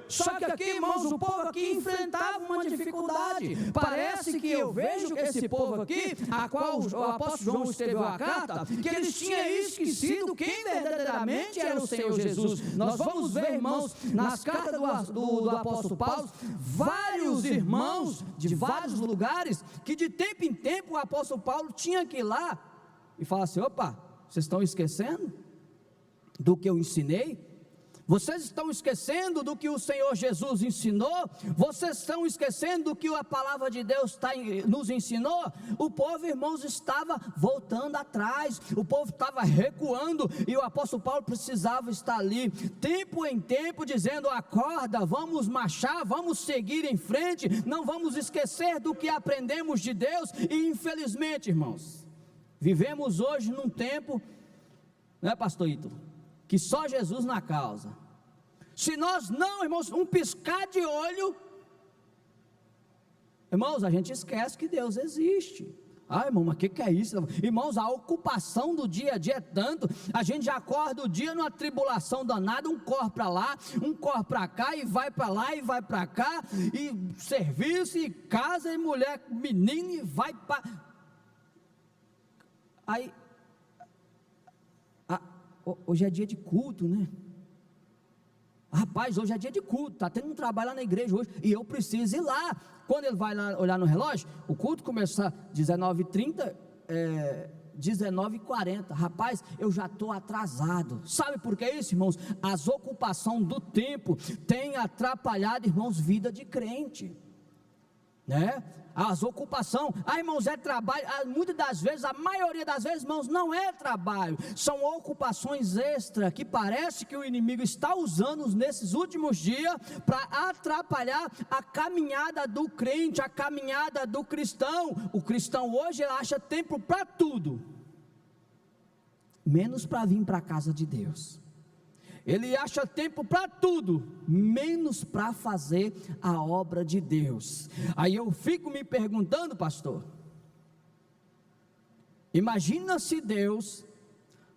Só que aqui, irmãos, o povo aqui enfrentava uma dificuldade. Parece que eu vejo que esse povo aqui, a qual o apóstolo João escreveu a carta, que eles tinham esquecido quem verdadeiramente era o Senhor Jesus. Nós vamos ver, irmãos, nas cartas do apóstolo Paulo, vários irmãos de vários lugares, que de tempo em tempo o apóstolo Paulo tinha que ir lá e falar assim: opa, vocês estão esquecendo do que eu ensinei? Vocês estão esquecendo do que o Senhor Jesus ensinou? Vocês estão esquecendo do que a palavra de Deus nos ensinou? O povo, irmãos, estava voltando atrás, o povo estava recuando, e o apóstolo Paulo precisava estar ali, tempo em tempo, dizendo: acorda, vamos marchar, vamos seguir em frente, não vamos esquecer do que aprendemos de Deus. E infelizmente, irmãos, vivemos hoje num tempo, não é, pastor Ítalo, que só Jesus na causa. Se nós não, irmãos, um piscar de olho, irmãos, a gente esquece que Deus existe. Irmão, mas o que é isso? Irmãos, a ocupação do dia a dia é tanto, a gente já acorda o dia numa tribulação danada, um corre para lá, um corre para cá, e vai para lá, e vai para cá, e serviço, e casa, e mulher, menino, e vai para... Aí... hoje é dia de culto, né? Rapaz, hoje é dia de culto, está tendo um trabalho lá na igreja hoje, e eu preciso ir lá. Quando ele vai lá olhar no relógio, o culto começa 19h30, 19h40, rapaz, eu já estou atrasado. Sabe por que isso, irmãos? As ocupações do tempo têm atrapalhado, irmãos, vida de crente, né? As ocupações, irmãos, é trabalho, muitas das vezes, a maioria das vezes, irmãos, não é trabalho, são ocupações extra, que parece que o inimigo está usando nesses últimos dias, para atrapalhar a caminhada do crente, a caminhada do cristão. O cristão hoje, ele acha tempo para tudo, menos para vir para a casa de Deus. Ele acha tempo para tudo, menos para fazer a obra de Deus. Aí eu fico me perguntando, pastor, imagina se Deus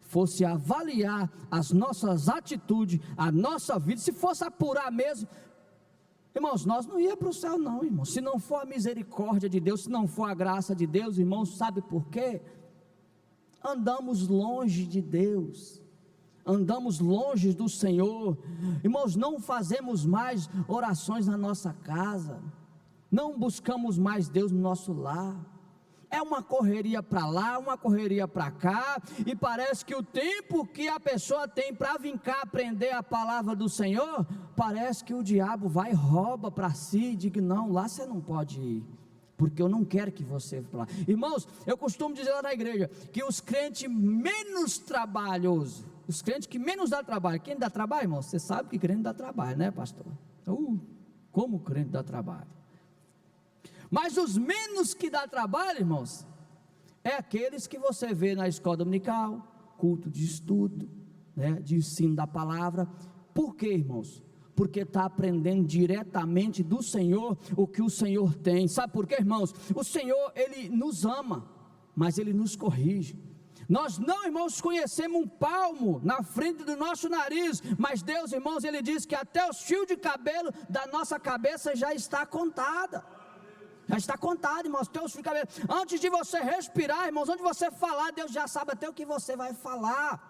fosse avaliar as nossas atitudes, a nossa vida, se fosse apurar mesmo, irmãos, nós não íamos para o céu não, irmãos, se não for a misericórdia de Deus, se não for a graça de Deus, irmãos, sabe por quê? Andamos longe de Deus, andamos longe do Senhor, irmãos, não fazemos mais orações na nossa casa, não buscamos mais Deus no nosso lar, é uma correria para lá, uma correria para cá, e parece que o tempo que a pessoa tem para vir cá aprender a palavra do Senhor, parece que o diabo vai e rouba para si, e diz: não, lá você não pode ir, porque eu não quero que você vá para lá. Irmãos, eu costumo dizer lá na igreja, que os crentes menos trabalhosos, os crentes que menos dá trabalho, quem dá trabalho, irmão? Você sabe que crente dá trabalho, né, pastor? Como crente dá trabalho? Mas os menos que dá trabalho, irmãos, é aqueles que você vê na escola dominical, culto de estudo, né, de ensino da palavra. Por quê, irmãos? Porque está aprendendo diretamente do Senhor o que o Senhor tem. Sabe por quê, irmãos? O Senhor, Ele nos ama, mas Ele nos corrige. Nós não, irmãos, conhecemos um palmo na frente do nosso nariz, mas Deus, irmãos, Ele diz que até os fios de cabelo da nossa cabeça já está contada. Já está contado, irmãos, até os fios de cabelo. Antes de você respirar, irmãos, antes de você falar, Deus já sabe até o que você vai falar.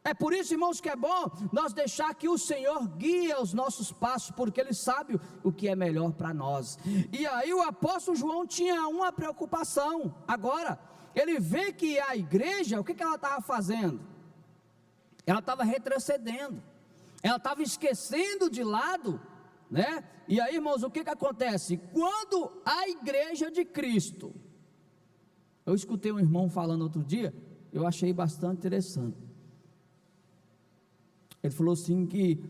É por isso, irmãos, que é bom nós deixar que o Senhor guie os nossos passos, porque Ele sabe o que é melhor para nós. E aí o apóstolo João tinha uma preocupação. Agora, ele vê que a igreja, o que ela estava fazendo? Ela estava retrocedendo, ela estava esquecendo de lado, né? E aí, irmãos, o que acontece? Quando a igreja de Cristo, eu escutei um irmão falando outro dia, eu achei bastante interessante. Ele falou assim que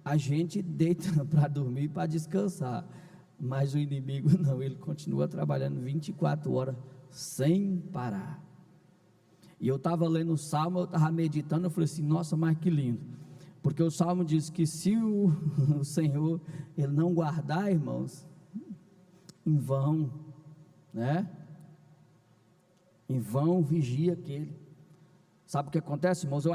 a gente deita para dormir, para descansar, mas o inimigo não, ele continua trabalhando 24 horas, sem parar. E eu estava lendo o Salmo, eu estava meditando, eu falei assim, nossa, mas que lindo, porque o Salmo diz que se o Senhor, Ele não guardar, irmãos, em vão, né? Em vão vigia aquele. Sabe o que acontece, irmãos? Eu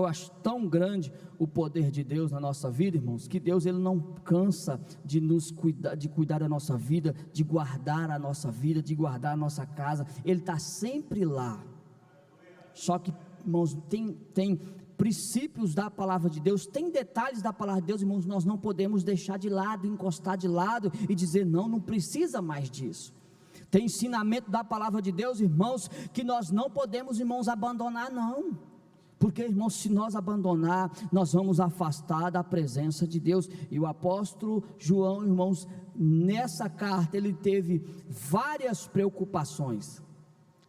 acho tão grande o poder de Deus na nossa vida, irmãos, que Deus, Ele não cansa de nos cuidar, de cuidar da nossa vida, de guardar a nossa vida, de guardar a nossa casa. Ele está sempre lá. Só que, irmãos, tem princípios da palavra de Deus, tem detalhes da palavra de Deus, irmãos, nós não podemos deixar de lado, encostar de lado e dizer, não precisa mais disso. Tem ensinamento da palavra de Deus, irmãos, que nós não podemos, irmãos, abandonar, não. Porque, irmãos, se nós abandonar, nós vamos afastar da presença de Deus. E o apóstolo João, irmãos, nessa carta, ele teve várias preocupações.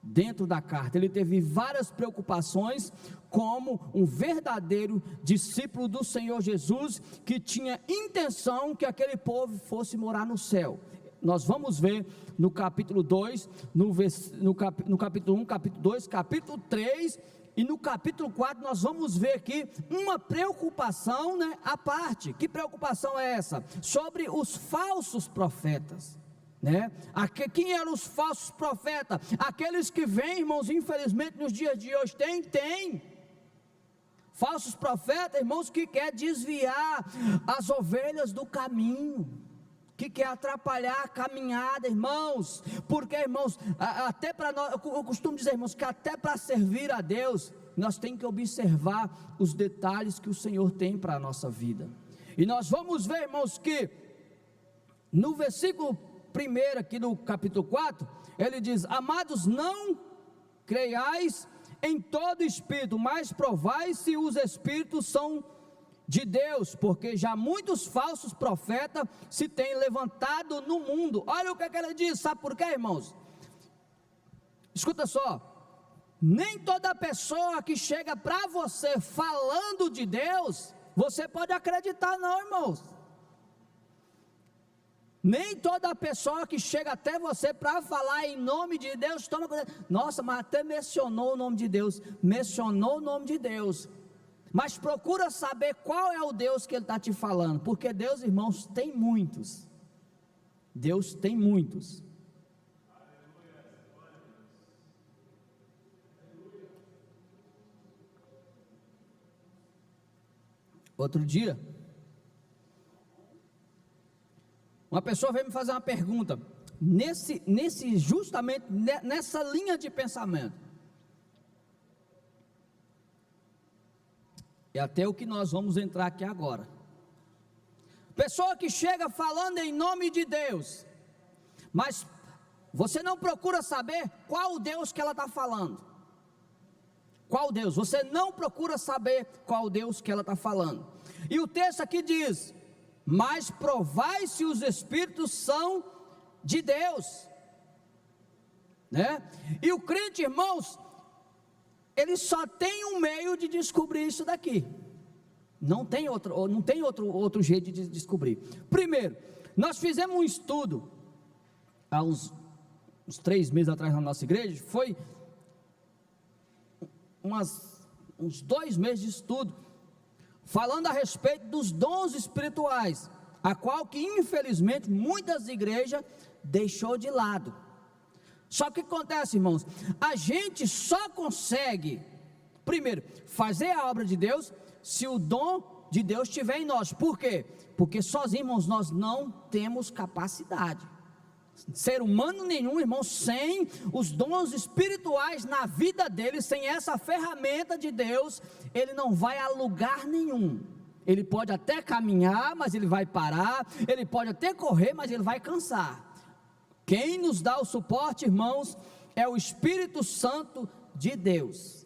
Dentro da carta, ele teve várias preocupações, como um verdadeiro discípulo do Senhor Jesus, que tinha intenção que aquele povo fosse morar no céu. Nós vamos ver no capítulo 2, no capítulo 1, capítulo 2, capítulo 3 e no capítulo 4 nós vamos ver aqui uma preocupação, né, à parte. Que preocupação é essa? Sobre os falsos profetas, né? Quem eram os falsos profetas? Aqueles que vêm, irmãos, infelizmente nos dias de hoje, tem falsos profetas, irmãos, que quer desviar as ovelhas do caminho, que quer atrapalhar a caminhada, irmãos, porque, irmãos, até para nós, eu costumo dizer, irmãos, que até para servir a Deus, nós temos que observar os detalhes que o Senhor tem para a nossa vida. E nós vamos ver, irmãos, que no versículo 1 aqui do capítulo 4, ele diz: amados, não creiais em todo espírito, mas provai se os espíritos são de Deus, porque já muitos falsos profetas se têm levantado no mundo. Olha o que ele diz, sabe por quê, irmãos? Escuta só, nem toda pessoa que chega para você falando de Deus, você pode acreditar não, irmãos. Nem toda pessoa que chega até você para falar em nome de Deus, toma cuidado. Nossa, mas até mencionou o nome de Deus, mas procura saber qual é o Deus que ele está te falando, porque Deus, irmãos, tem muitos. Deus tem muitos. Outro dia, uma pessoa veio me fazer uma pergunta, justamente nessa linha de pensamento. É até o que nós vamos entrar aqui agora. Pessoa que chega falando em nome de Deus, mas você não procura saber qual Deus que ela está falando. Qual Deus? Você não procura saber qual Deus que ela está falando. E o texto aqui diz: mas provai se os espíritos são de Deus, né? E o crente, irmãos, ele só tem um meio de descobrir isso daqui. Não tem outro jeito de descobrir. Primeiro, nós fizemos um estudo há uns 3 meses atrás na nossa igreja. Foi uns 2 meses de estudo, falando a respeito dos dons espirituais, a qual que infelizmente muitas igrejas deixou de lado. Só que acontece, irmãos, a gente só consegue, primeiro, fazer a obra de Deus, se o dom de Deus estiver em nós. Por quê? Porque sozinhos, irmãos, nós não temos capacidade. Ser humano nenhum, irmão, sem os dons espirituais na vida dele, sem essa ferramenta de Deus, ele não vai a lugar nenhum. Ele pode até caminhar, mas ele vai parar. Ele pode até correr, mas ele vai cansar. Quem nos dá o suporte, irmãos, é o Espírito Santo de Deus.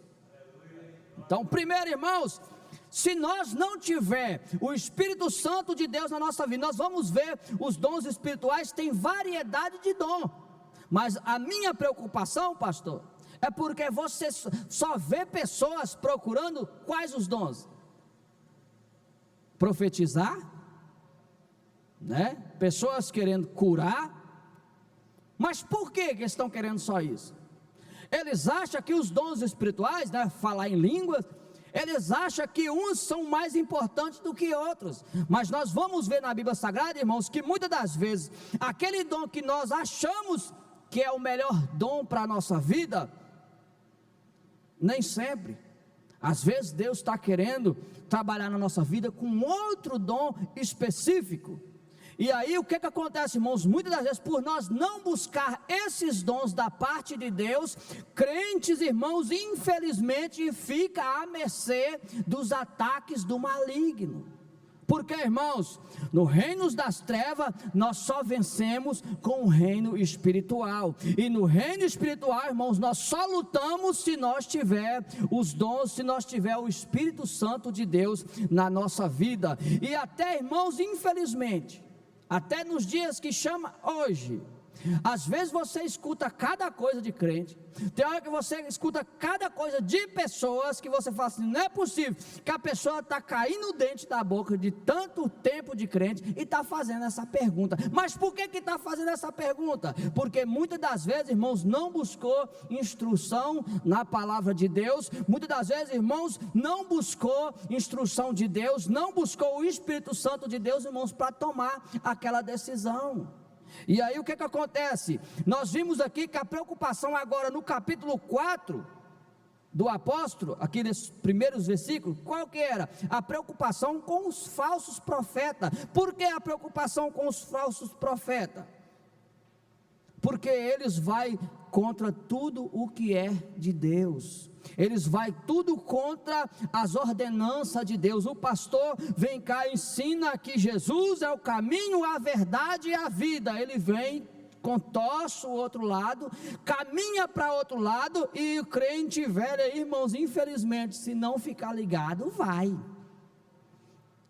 Então, primeiro, irmãos, se nós não tiver o Espírito Santo de Deus na nossa vida, nós vamos ver os dons espirituais, tem variedade de dom, mas a minha preocupação, pastor, é porque você só vê pessoas procurando quais os dons? Profetizar, né? Pessoas querendo curar. Mas por que eles estão querendo só isso? Eles acham que os dons espirituais, né, falar em línguas, eles acham que uns são mais importantes do que outros. Mas nós vamos ver na Bíblia Sagrada, irmãos, que muitas das vezes, aquele dom que nós achamos que é o melhor dom para a nossa vida, nem sempre Às vezes Deus está querendo trabalhar na nossa vida com outro dom específico. E aí o que acontece, irmãos? Muitas das vezes, por nós não buscar esses dons da parte de Deus, crentes, irmãos, infelizmente fica à mercê dos ataques do maligno. Porque, irmãos, no reino das trevas, nós só vencemos com o reino espiritual. E no reino espiritual, irmãos, nós só lutamos se nós tiver os dons, se nós tiver o Espírito Santo de Deus na nossa vida. E até, irmãos, infelizmente, até nos dias que chama hoje, às vezes você escuta cada coisa de crente, tem hora que você escuta cada coisa de pessoas que você fala assim, não é possível que a pessoa está caindo o dente da boca de tanto tempo de crente e está fazendo essa pergunta. Mas por que está fazendo essa pergunta? Porque muitas das vezes, irmãos, não buscou instrução na palavra de Deus, muitas das vezes, irmãos, não buscou instrução de Deus, não buscou o Espírito Santo de Deus, irmãos, para tomar aquela decisão. E aí o que acontece? Nós vimos aqui que a preocupação agora no capítulo 4 do apóstolo, aqui nesses primeiros versículos, qual que era? A preocupação com os falsos profetas. Por que a preocupação com os falsos profetas? Porque eles vão contra tudo o que é de Deus. Eles vão tudo contra as ordenanças de Deus. O pastor vem cá e ensina que Jesus é o caminho, a verdade e a vida. Ele vem, contorce o outro lado, caminha para outro lado, e o crente velho, irmãos, infelizmente, se não ficar ligado, vai.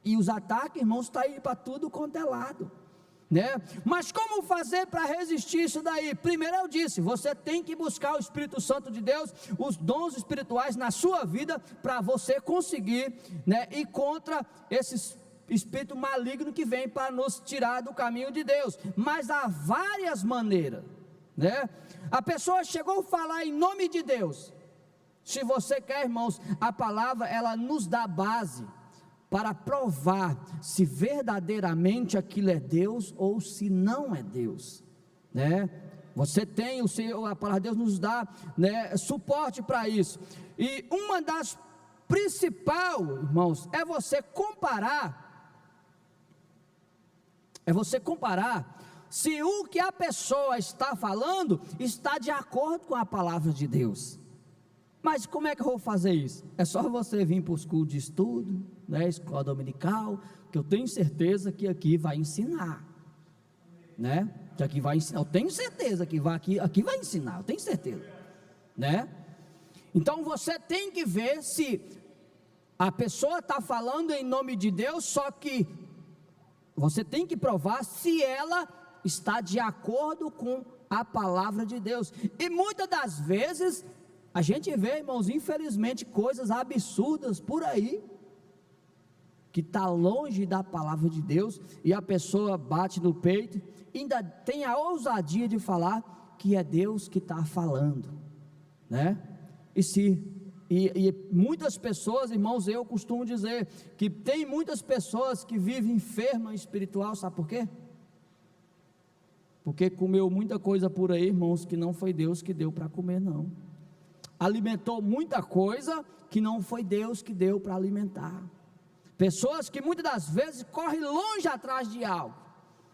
E os ataques, irmãos, estão aí para tudo quanto é lado. Mas como fazer para resistir isso daí? Primeiro eu disse, você tem que buscar o Espírito Santo de Deus, os dons espirituais na sua vida, para você conseguir, ir contra esse espírito maligno que vem para nos tirar do caminho de Deus. Mas há várias maneiras, a pessoa chegou a falar em nome de Deus. Se você quer, irmãos, a palavra ela nos dá base para provar se verdadeiramente aquilo é Deus ou se não é Deus, Você tem a palavra de Deus nos dá, suporte para isso. E uma das principais, irmãos, é você comparar se o que a pessoa está falando está de acordo com a palavra de Deus. Mas como é que eu vou fazer isso? É só você vir para os cultos de estudo, escola dominical, que eu tenho certeza que aqui vai ensinar, que aqui vai ensinar, eu tenho certeza que aqui vai ensinar, eu tenho certeza, Então você tem que ver se a pessoa está falando em nome de Deus, só que você tem que provar se ela está de acordo com a palavra de Deus. E muitas das vezes a gente vê, irmãos, infelizmente, coisas absurdas por aí, que está longe da palavra de Deus, e a pessoa bate no peito, e ainda tem a ousadia de falar que é Deus que está falando, E muitas pessoas, irmãos, eu costumo dizer, que tem muitas pessoas que vivem enfermas espiritual, sabe por quê? Porque comeu muita coisa por aí, irmãos, que não foi Deus que deu para comer, não. Alimentou muita coisa que não foi Deus que deu para alimentar. Pessoas que muitas das vezes correm longe atrás de algo,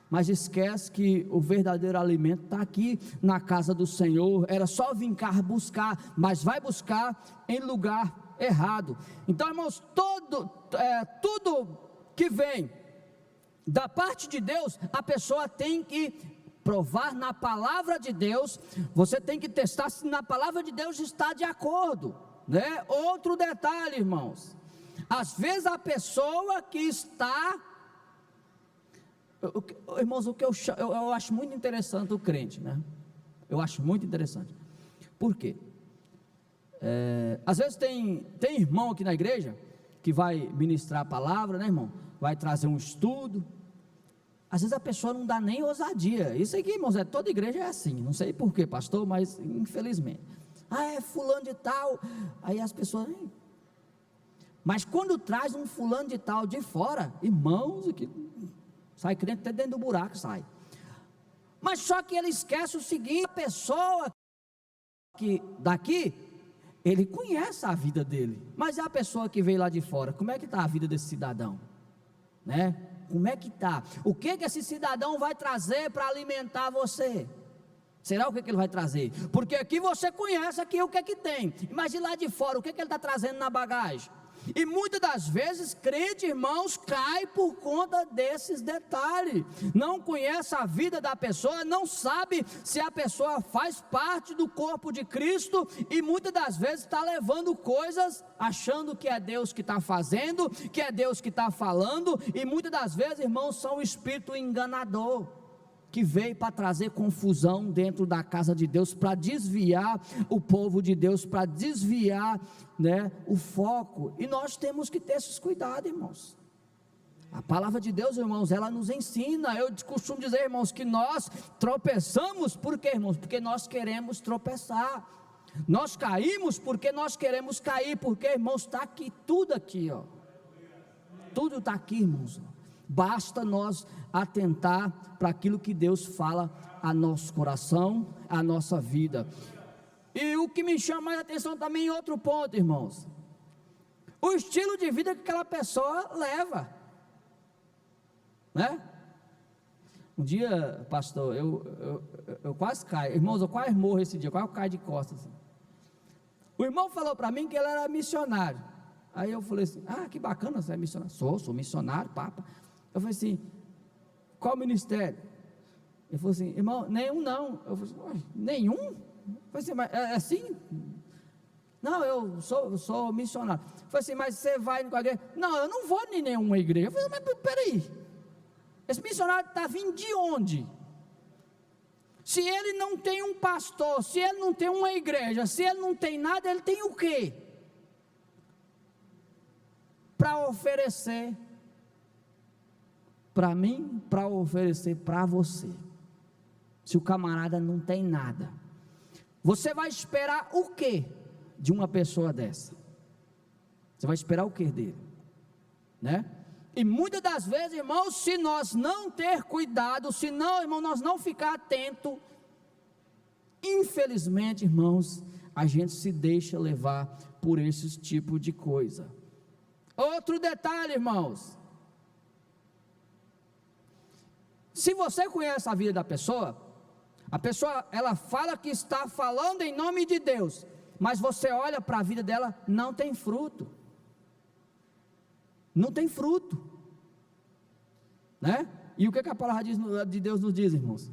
mas esquece que o verdadeiro alimento está aqui na casa do Senhor. Era só vir cá buscar, mas vai buscar em lugar errado. Então, irmãos, tudo que vem da parte de Deus, a pessoa tem que provar na palavra de Deus. Você tem que testar se na palavra de Deus está de acordo, Outro detalhe, irmãos, às vezes a pessoa que está, irmãos, o que eu acho muito interessante o crente, eu acho muito interessante. Por quê? Às vezes tem irmão aqui na igreja que vai ministrar a palavra, irmão, vai trazer um estudo. Às vezes a pessoa não dá nem ousadia. Isso aqui, irmãos, toda igreja é assim. Não sei porquê, pastor, mas infelizmente. É fulano de tal. Aí as pessoas. Mas quando traz um fulano de tal de fora, irmãos, aqui, sai crente até dentro do buraco, sai. Mas só que ele esquece o seguinte: a pessoa que daqui, ele conhece a vida dele, mas é a pessoa que veio lá de fora, como é que está a vida desse cidadão? Né? Como é que está? O que esse cidadão vai trazer para alimentar você? Será o que ele vai trazer? Porque aqui você conhece aqui o que é que tem, mas de lá de fora, o que ele está trazendo na bagagem? E muitas das vezes, crente, irmãos, cai por conta desses detalhes, não conhece a vida da pessoa, não sabe se a pessoa faz parte do corpo de Cristo, e muitas das vezes está levando coisas, achando que é Deus que está fazendo, que é Deus que está falando, e muitas das vezes, irmãos, são o espírito enganador, que veio para trazer confusão dentro da casa de Deus, para desviar o povo de Deus, para desviar, né, o foco, e nós temos que ter esses cuidados, irmãos. A palavra de Deus, irmãos, ela nos ensina. Eu costumo dizer, irmãos, que nós tropeçamos, por quê, irmãos? Porque nós queremos tropeçar, nós caímos porque nós queremos cair, porque, irmãos, está aqui, tudo aqui, ó, tudo está aqui, irmãos, basta nós atentar para aquilo que Deus fala a nosso coração, a nossa vida. E o que me chama mais atenção também em outro ponto, irmãos, o estilo de vida que aquela pessoa leva, né? Um dia, pastor, eu quase caio, irmãos, eu quase morro esse dia, quase caio de costas assim. O irmão falou para mim que ele era missionário. Aí eu falei assim, que bacana, você é missionário? Sou missionário, papa. Eu falei assim, qual ministério? Ele falou assim, irmão, nenhum não. Eu falei assim, nenhum? Eu falei assim, mas é assim? Não, eu sou missionário. Eu falei assim, mas você vai em qualquer igreja? Não, eu não vou em nenhuma igreja. Eu falei, mas peraí, esse missionário está vindo de onde? Se ele não tem um pastor, se ele não tem uma igreja, se ele não tem nada, ele tem o quê? Para oferecer para mim, para oferecer para você. Se o camarada não tem nada, você vai esperar o que de uma pessoa dessa? Você vai esperar o que dele, né? E muitas das vezes, irmãos, se nós não ter cuidado, se não, irmão, nós não ficar atento, infelizmente, irmãos, a gente se deixa levar por esse tipo de coisa. Outro detalhe, irmãos, se você conhece a vida da pessoa, ela fala que está falando em nome de Deus, mas você olha para a vida dela, não tem fruto, né? E o que a palavra de Deus nos diz, irmãos?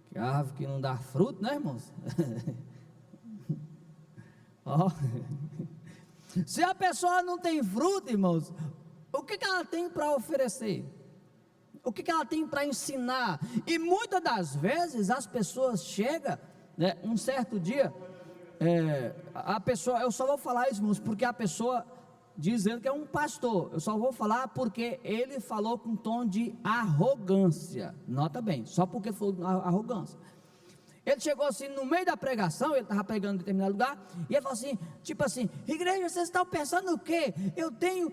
Que a árvore que não dá fruto, né, irmãos? Se a pessoa não tem fruto, irmãos, o que ela tem para oferecer? O que ela tem para ensinar? E muitas das vezes as pessoas chegam, né, um certo dia, a pessoa, eu só vou falar isso, irmãos, porque a pessoa dizendo que é um pastor, eu só vou falar porque ele falou com um tom de arrogância, nota bem, só porque falou arrogância. Ele chegou assim, no meio da pregação, ele estava pregando em determinado lugar, e ele falou assim, tipo assim, igreja, vocês estão pensando o quê? Eu tenho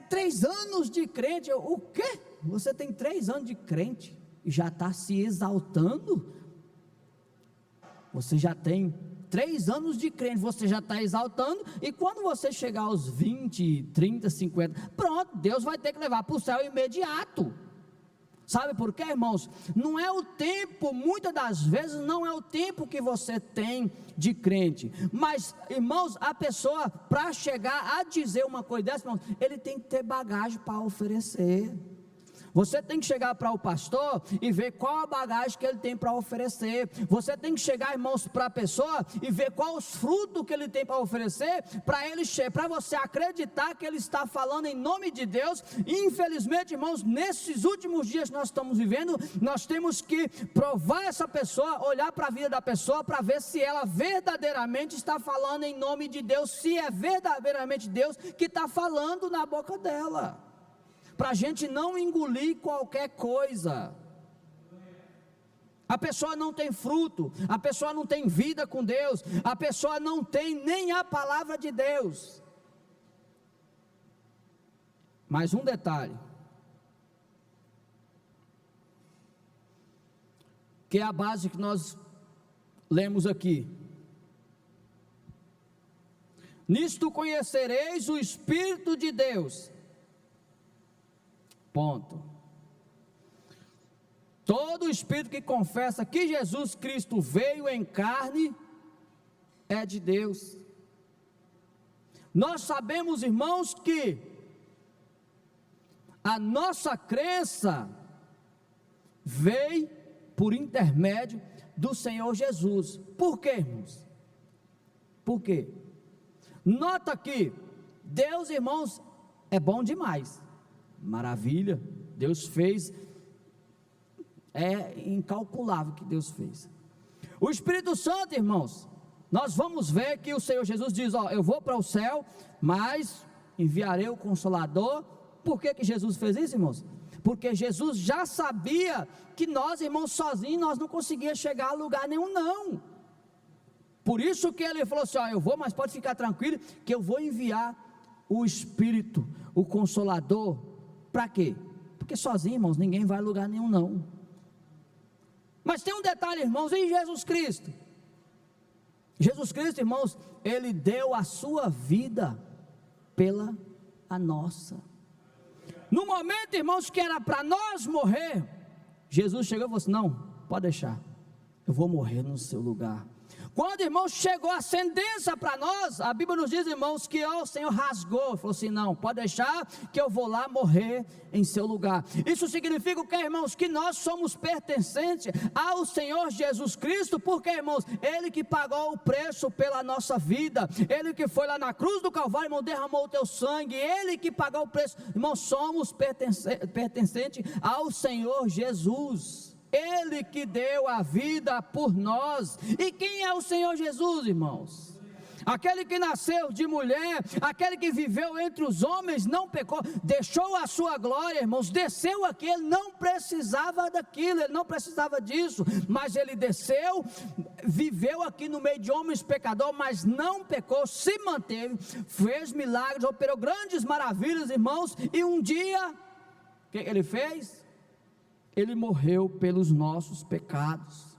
3 anos de crente. O quê? Você tem 3 anos de crente, e já está se exaltando? Você já tem 3 anos de crente, você já está exaltando, e quando você chegar aos 20, 30, 50, pronto, Deus vai ter que levar para o céu imediato. Sabe por quê, irmãos? Não é o tempo, muitas das vezes não é o tempo que você tem de crente, mas, irmãos, a pessoa, para chegar a dizer uma coisa dessa, irmãos, ele tem que ter bagagem para oferecer. Você tem que chegar para o pastor e ver qual a bagagem que ele tem para oferecer. Você tem que chegar, irmãos, para a pessoa e ver qual os frutos que ele tem para oferecer, para você acreditar que ele está falando em nome de Deus. Infelizmente, irmãos, nesses últimos dias que nós estamos vivendo, nós temos que provar essa pessoa, olhar para a vida da pessoa, para ver se ela verdadeiramente está falando em nome de Deus, se é verdadeiramente Deus que está falando na boca dela, para a gente não engolir qualquer coisa. A pessoa não tem fruto, a pessoa não tem vida com Deus, a pessoa não tem nem a palavra de Deus. Mais um detalhe, que é a base que nós lemos aqui: nisto conhecereis o Espírito de Deus. Ponto. Todo espírito que confessa que Jesus Cristo veio em carne é de Deus. Nós sabemos, irmãos, que a nossa crença veio por intermédio do Senhor Jesus. Por quê, irmãos? Por quê? Nota que Deus, irmãos, é bom demais. Maravilha, Deus fez, é incalculável o que Deus fez. O Espírito Santo, irmãos, nós vamos ver que o Senhor Jesus diz: ó, eu vou para o céu, mas enviarei o Consolador. Por que Jesus fez isso, irmãos? Porque Jesus já sabia que nós, irmãos, sozinhos, nós não conseguíamos chegar a lugar nenhum, não. Por isso que ele falou assim: ó, eu vou, mas pode ficar tranquilo, que eu vou enviar o Espírito, o Consolador. Para quê? Porque sozinho, irmãos, ninguém vai a lugar nenhum, não. Mas tem um detalhe, irmãos, em Jesus Cristo. Jesus Cristo, irmãos, ele deu a sua vida pela a nossa. No momento, irmãos, que era para nós morrer, Jesus chegou e falou assim: não, pode deixar, eu vou morrer no seu lugar. Quando, irmãos, chegou a sentença para nós, a Bíblia nos diz, irmãos, que o Senhor rasgou, falou assim: não, pode deixar que eu vou lá morrer em seu lugar. Isso significa o que, irmãos? Que nós somos pertencentes ao Senhor Jesus Cristo, porque, irmãos, Ele que pagou o preço pela nossa vida, Ele que foi lá na cruz do Calvário, irmão, derramou o teu sangue, Ele que pagou o preço, irmãos, somos pertencentes ao Senhor Jesus. Ele que deu a vida por nós. E quem é o Senhor Jesus, irmãos? Aquele que nasceu de mulher, aquele que viveu entre os homens, não pecou, deixou a sua glória, irmãos, desceu aqui. Ele não precisava daquilo, ele não precisava disso, mas ele desceu, viveu aqui no meio de homens pecadores, mas não pecou, se manteve, fez milagres, operou grandes maravilhas, irmãos. E um dia, o que ele fez? Ele morreu pelos nossos pecados.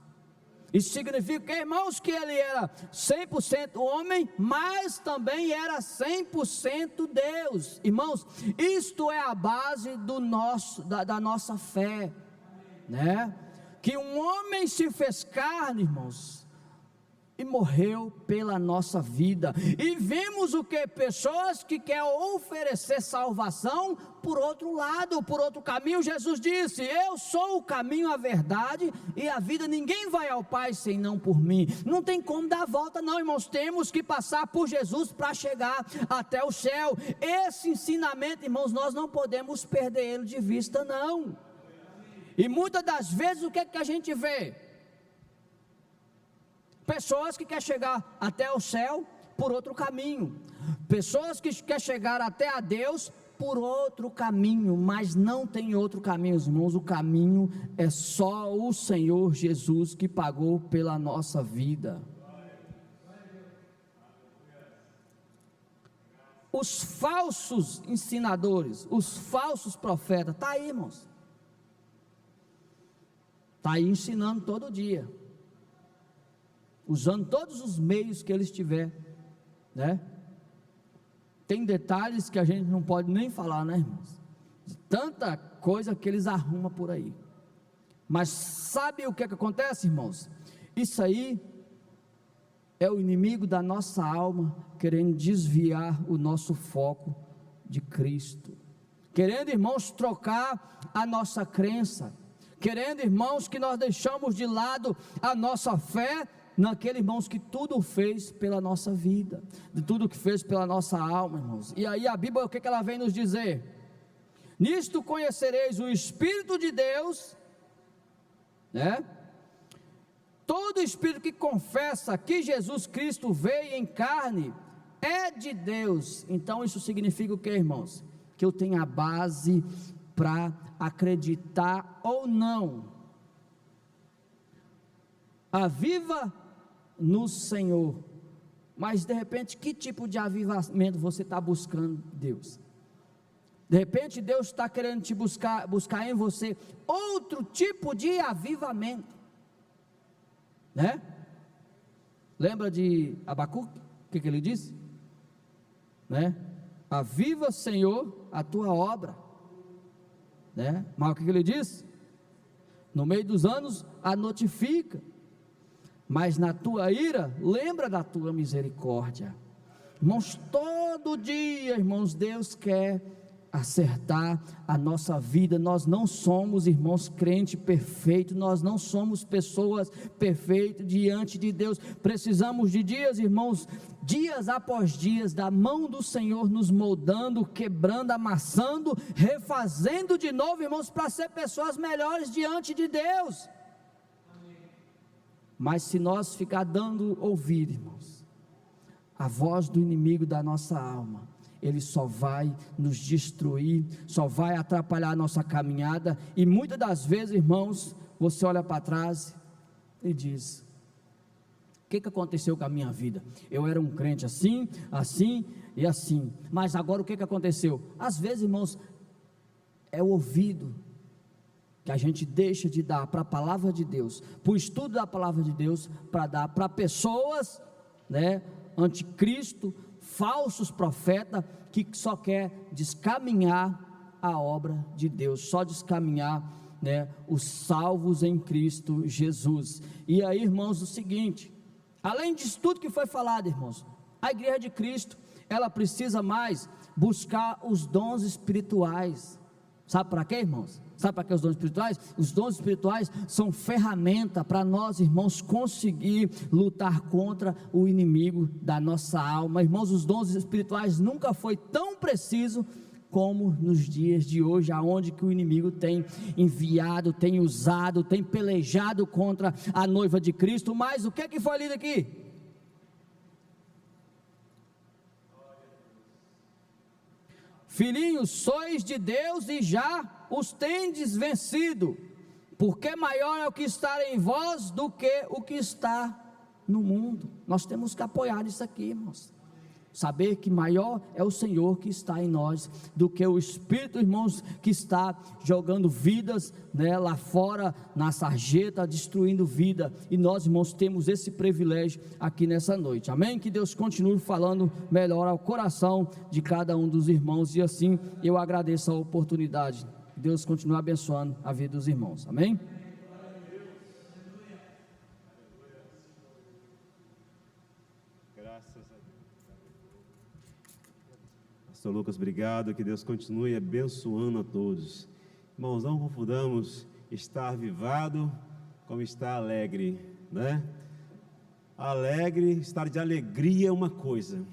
Isso significa, irmãos, que ele era 100% homem, mas também era 100% Deus. Irmãos, isto é a base da nossa fé, né? Que um homem se fez carne, irmãos, e morreu pela nossa vida. E vimos o que? Pessoas que querem oferecer salvação por outro lado, por outro caminho. Jesus disse: eu sou o caminho, a verdade e a vida, ninguém vai ao Pai senão por mim. Não tem como dar a volta não, irmãos, temos que passar por Jesus para chegar até o céu. Esse ensinamento, irmãos, nós não podemos perder ele de vista, não. E muitas das vezes o que a gente vê? Pessoas que querem chegar até o céu por outro caminho, pessoas que querem chegar até a Deus por outro caminho, mas não tem outro caminho, irmãos. O caminho é só o Senhor Jesus que pagou pela nossa vida. Os falsos ensinadores, os falsos profetas, está aí, irmãos, está aí ensinando todo dia, usando todos os meios que eles tiverem, né? Tem detalhes que a gente não pode nem falar, né, irmãos? De tanta coisa que eles arrumam por aí. Mas sabe o que acontece, irmãos? Isso aí é o inimigo da nossa alma, querendo desviar o nosso foco de Cristo, querendo, irmãos, trocar a nossa crença, querendo, irmãos, que nós deixamos de lado a nossa fé naquele, irmãos, que tudo fez pela nossa vida, de tudo que fez pela nossa alma, irmãos. E aí a Bíblia, o que ela vem nos dizer? Nisto conhecereis o Espírito de Deus, né? Todo espírito que confessa que Jesus Cristo veio em carne é de Deus. Então isso significa o que, irmãos? Que eu tenho a base para acreditar ou não. Aviva no Senhor. Mas de repente, que tipo de avivamento você está buscando, Deus? De repente Deus está querendo te buscar em você outro tipo de avivamento, né? Lembra de Abacuque? O que ele disse? Né? Aviva, Senhor, a tua obra, né? Mas o que ele disse? No meio dos anos a notifica, mas na tua ira lembra da tua misericórdia. Irmãos, todo dia, irmãos, Deus quer acertar a nossa vida. Nós não somos, irmãos, crente perfeito, nós não somos pessoas perfeitas diante de Deus. Precisamos de dias, irmãos, dias após dias, da mão do Senhor nos moldando, quebrando, amassando, refazendo de novo, irmãos, para ser pessoas melhores diante de Deus. Mas se nós ficar dando ouvido, irmãos, a voz do inimigo da nossa alma, ele só vai nos destruir, só vai atrapalhar a nossa caminhada. E muitas das vezes, irmãos, você olha para trás e diz: o que aconteceu com a minha vida? Eu era um crente assim, assim e assim, mas agora o que aconteceu? Às vezes, irmãos, é o ouvido que a gente deixa de dar para a palavra de Deus, para o estudo da palavra de Deus, para dar para pessoas, né, anticristo, falsos profetas, que só quer descaminhar a obra de Deus, só descaminhar, né, os salvos em Cristo Jesus. E aí, irmãos, o seguinte, além disso tudo que foi falado, irmãos, a igreja de Cristo, ela precisa mais buscar os dons espirituais. Sabe para quê, irmãos? Sabe para que os dons espirituais? Os dons espirituais são ferramenta para nós, irmãos, conseguir lutar contra o inimigo da nossa alma. Irmãos, os dons espirituais nunca foi tão preciso como nos dias de hoje, aonde que o inimigo tem enviado, tem usado, tem pelejado contra a noiva de Cristo. Mas o que foi lido aqui? Filhinhos, sois de Deus e já os tendes vencido, porque maior é o que está em vós do que o que está no mundo. Nós temos que apoiar isso aqui, irmãos, saber que maior é o Senhor que está em nós, do que o Espírito, irmãos, que está jogando vidas, né, lá fora, na sarjeta, destruindo vida, e nós, irmãos, temos esse privilégio aqui nessa noite, amém? Que Deus continue falando melhor ao coração de cada um dos irmãos, e assim eu agradeço a oportunidade. Deus continue abençoando a vida dos irmãos, amém? Graças a Deus. Pastor Lucas, obrigado, que Deus continue abençoando a todos. Irmãos, não confundamos estar avivado como estar alegre, né? Alegre, estar de alegria é uma coisa,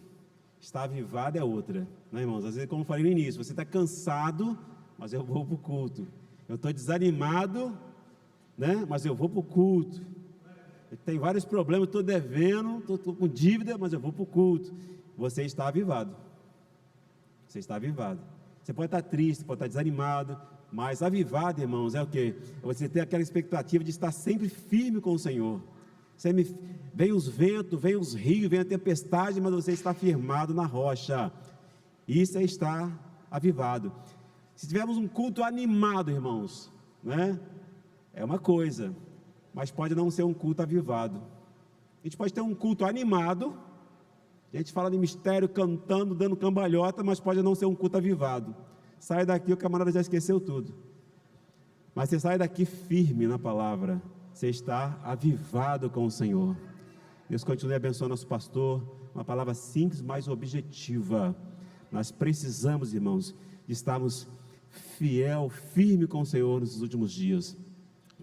estar avivado é outra, né, irmãos? Às vezes, como eu falei no início, você está cansado, mas eu vou para o culto. Eu estou desanimado, né? Mas eu vou para o culto. Tem vários problemas, estou devendo, estou com dívida, mas eu vou para o culto. Você está avivado. Você está avivado. Você pode estar triste, pode estar desanimado, mas avivado, irmãos, é o quê? Você tem aquela expectativa de estar sempre firme com o Senhor. Vem os ventos, vem os rios, vem a tempestade, mas você está firmado na rocha. Isso é estar avivado. Se tivermos um culto animado, irmãos, né, é uma coisa, mas pode não ser um culto avivado. A gente pode ter um culto animado, a gente fala de mistério, cantando, dando cambalhota, mas pode não ser um culto avivado. Sai daqui, o camarada já esqueceu tudo, mas você sai daqui firme na palavra, você está avivado com o Senhor. Deus continue abençoando nosso pastor, uma palavra simples, mas objetiva. Nós precisamos, irmãos, de estarmos fiel, firme com o Senhor nesses últimos dias,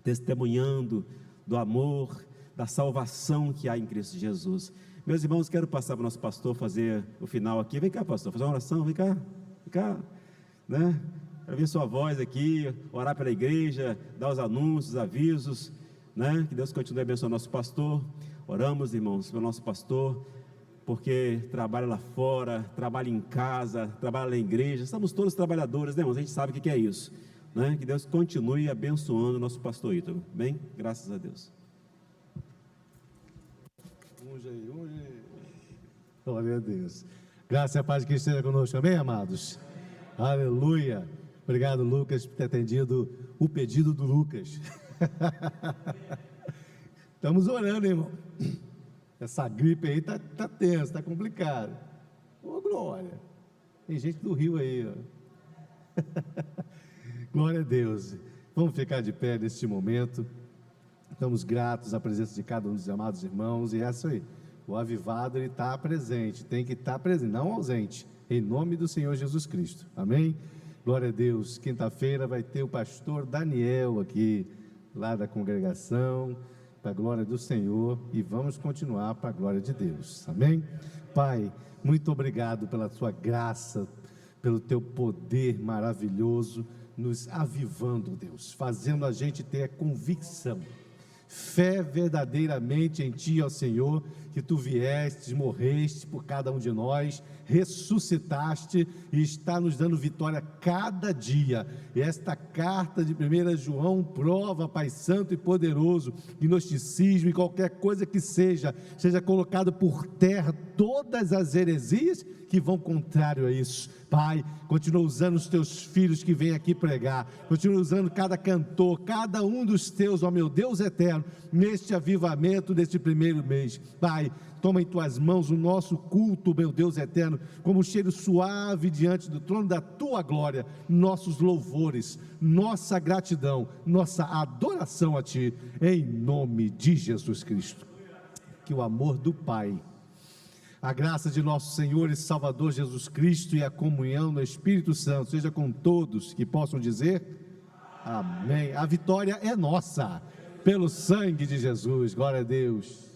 testemunhando do amor, da salvação que há em Cristo Jesus. Meus irmãos, quero passar para o nosso pastor fazer o final aqui. Vem cá, pastor, fazer uma oração, vem cá, né? Quero ver sua voz aqui, orar pela igreja, dar os anúncios, os avisos, né? Que Deus continue abençoando nosso pastor. Oramos, irmãos, pelo nosso pastor, porque trabalha lá fora, trabalha em casa, trabalha na igreja, estamos todos trabalhadores, né, irmãos? A gente sabe o que é isso, né? Que Deus continue abençoando o nosso pastor Ítalo, bem? Graças a Deus. Unge. Glória a Deus. Graças e a paz de Cristo esteja conosco, amém, amados? Aleluia. Obrigado, Lucas, por ter atendido o pedido do Lucas. Estamos orando, irmão. Essa gripe aí tá tensa, tá complicado. Ô, glória. Tem gente do Rio aí, ó. Glória a Deus. Vamos ficar de pé neste momento. Estamos gratos à presença de cada um dos amados irmãos. E é isso aí. O avivado, ele está presente. Tem que estar presente, não ausente. Em nome do Senhor Jesus Cristo. Amém? Glória a Deus. Quinta-feira vai ter o pastor Daniel aqui, lá da congregação, para a glória do Senhor, e vamos continuar para a glória de Deus. Amém? Pai, muito obrigado pela tua graça, pelo teu poder maravilhoso, nos avivando, Deus, fazendo a gente ter convicção, fé verdadeiramente em ti, ó Senhor, que tu vieste, morreste por cada um de nós, ressuscitaste e está nos dando vitória cada dia. E esta carta de 1 João prova, Pai Santo e poderoso, gnosticismo e qualquer coisa que seja colocado por terra todas as heresias que vão contrário a isso. Pai, continua usando os teus filhos que vêm aqui pregar, continua usando cada cantor, cada um dos teus, ó meu Deus eterno, neste avivamento deste primeiro mês. Pai, toma em tuas mãos o nosso culto, meu Deus eterno, como um cheiro suave diante do trono da tua glória, nossos louvores, nossa gratidão, nossa adoração a ti, em nome de Jesus Cristo. Que o amor do Pai, a graça de nosso Senhor e Salvador Jesus Cristo e a comunhão do Espírito Santo seja com todos que possam dizer amém. A vitória é nossa, pelo sangue de Jesus. Glória a Deus.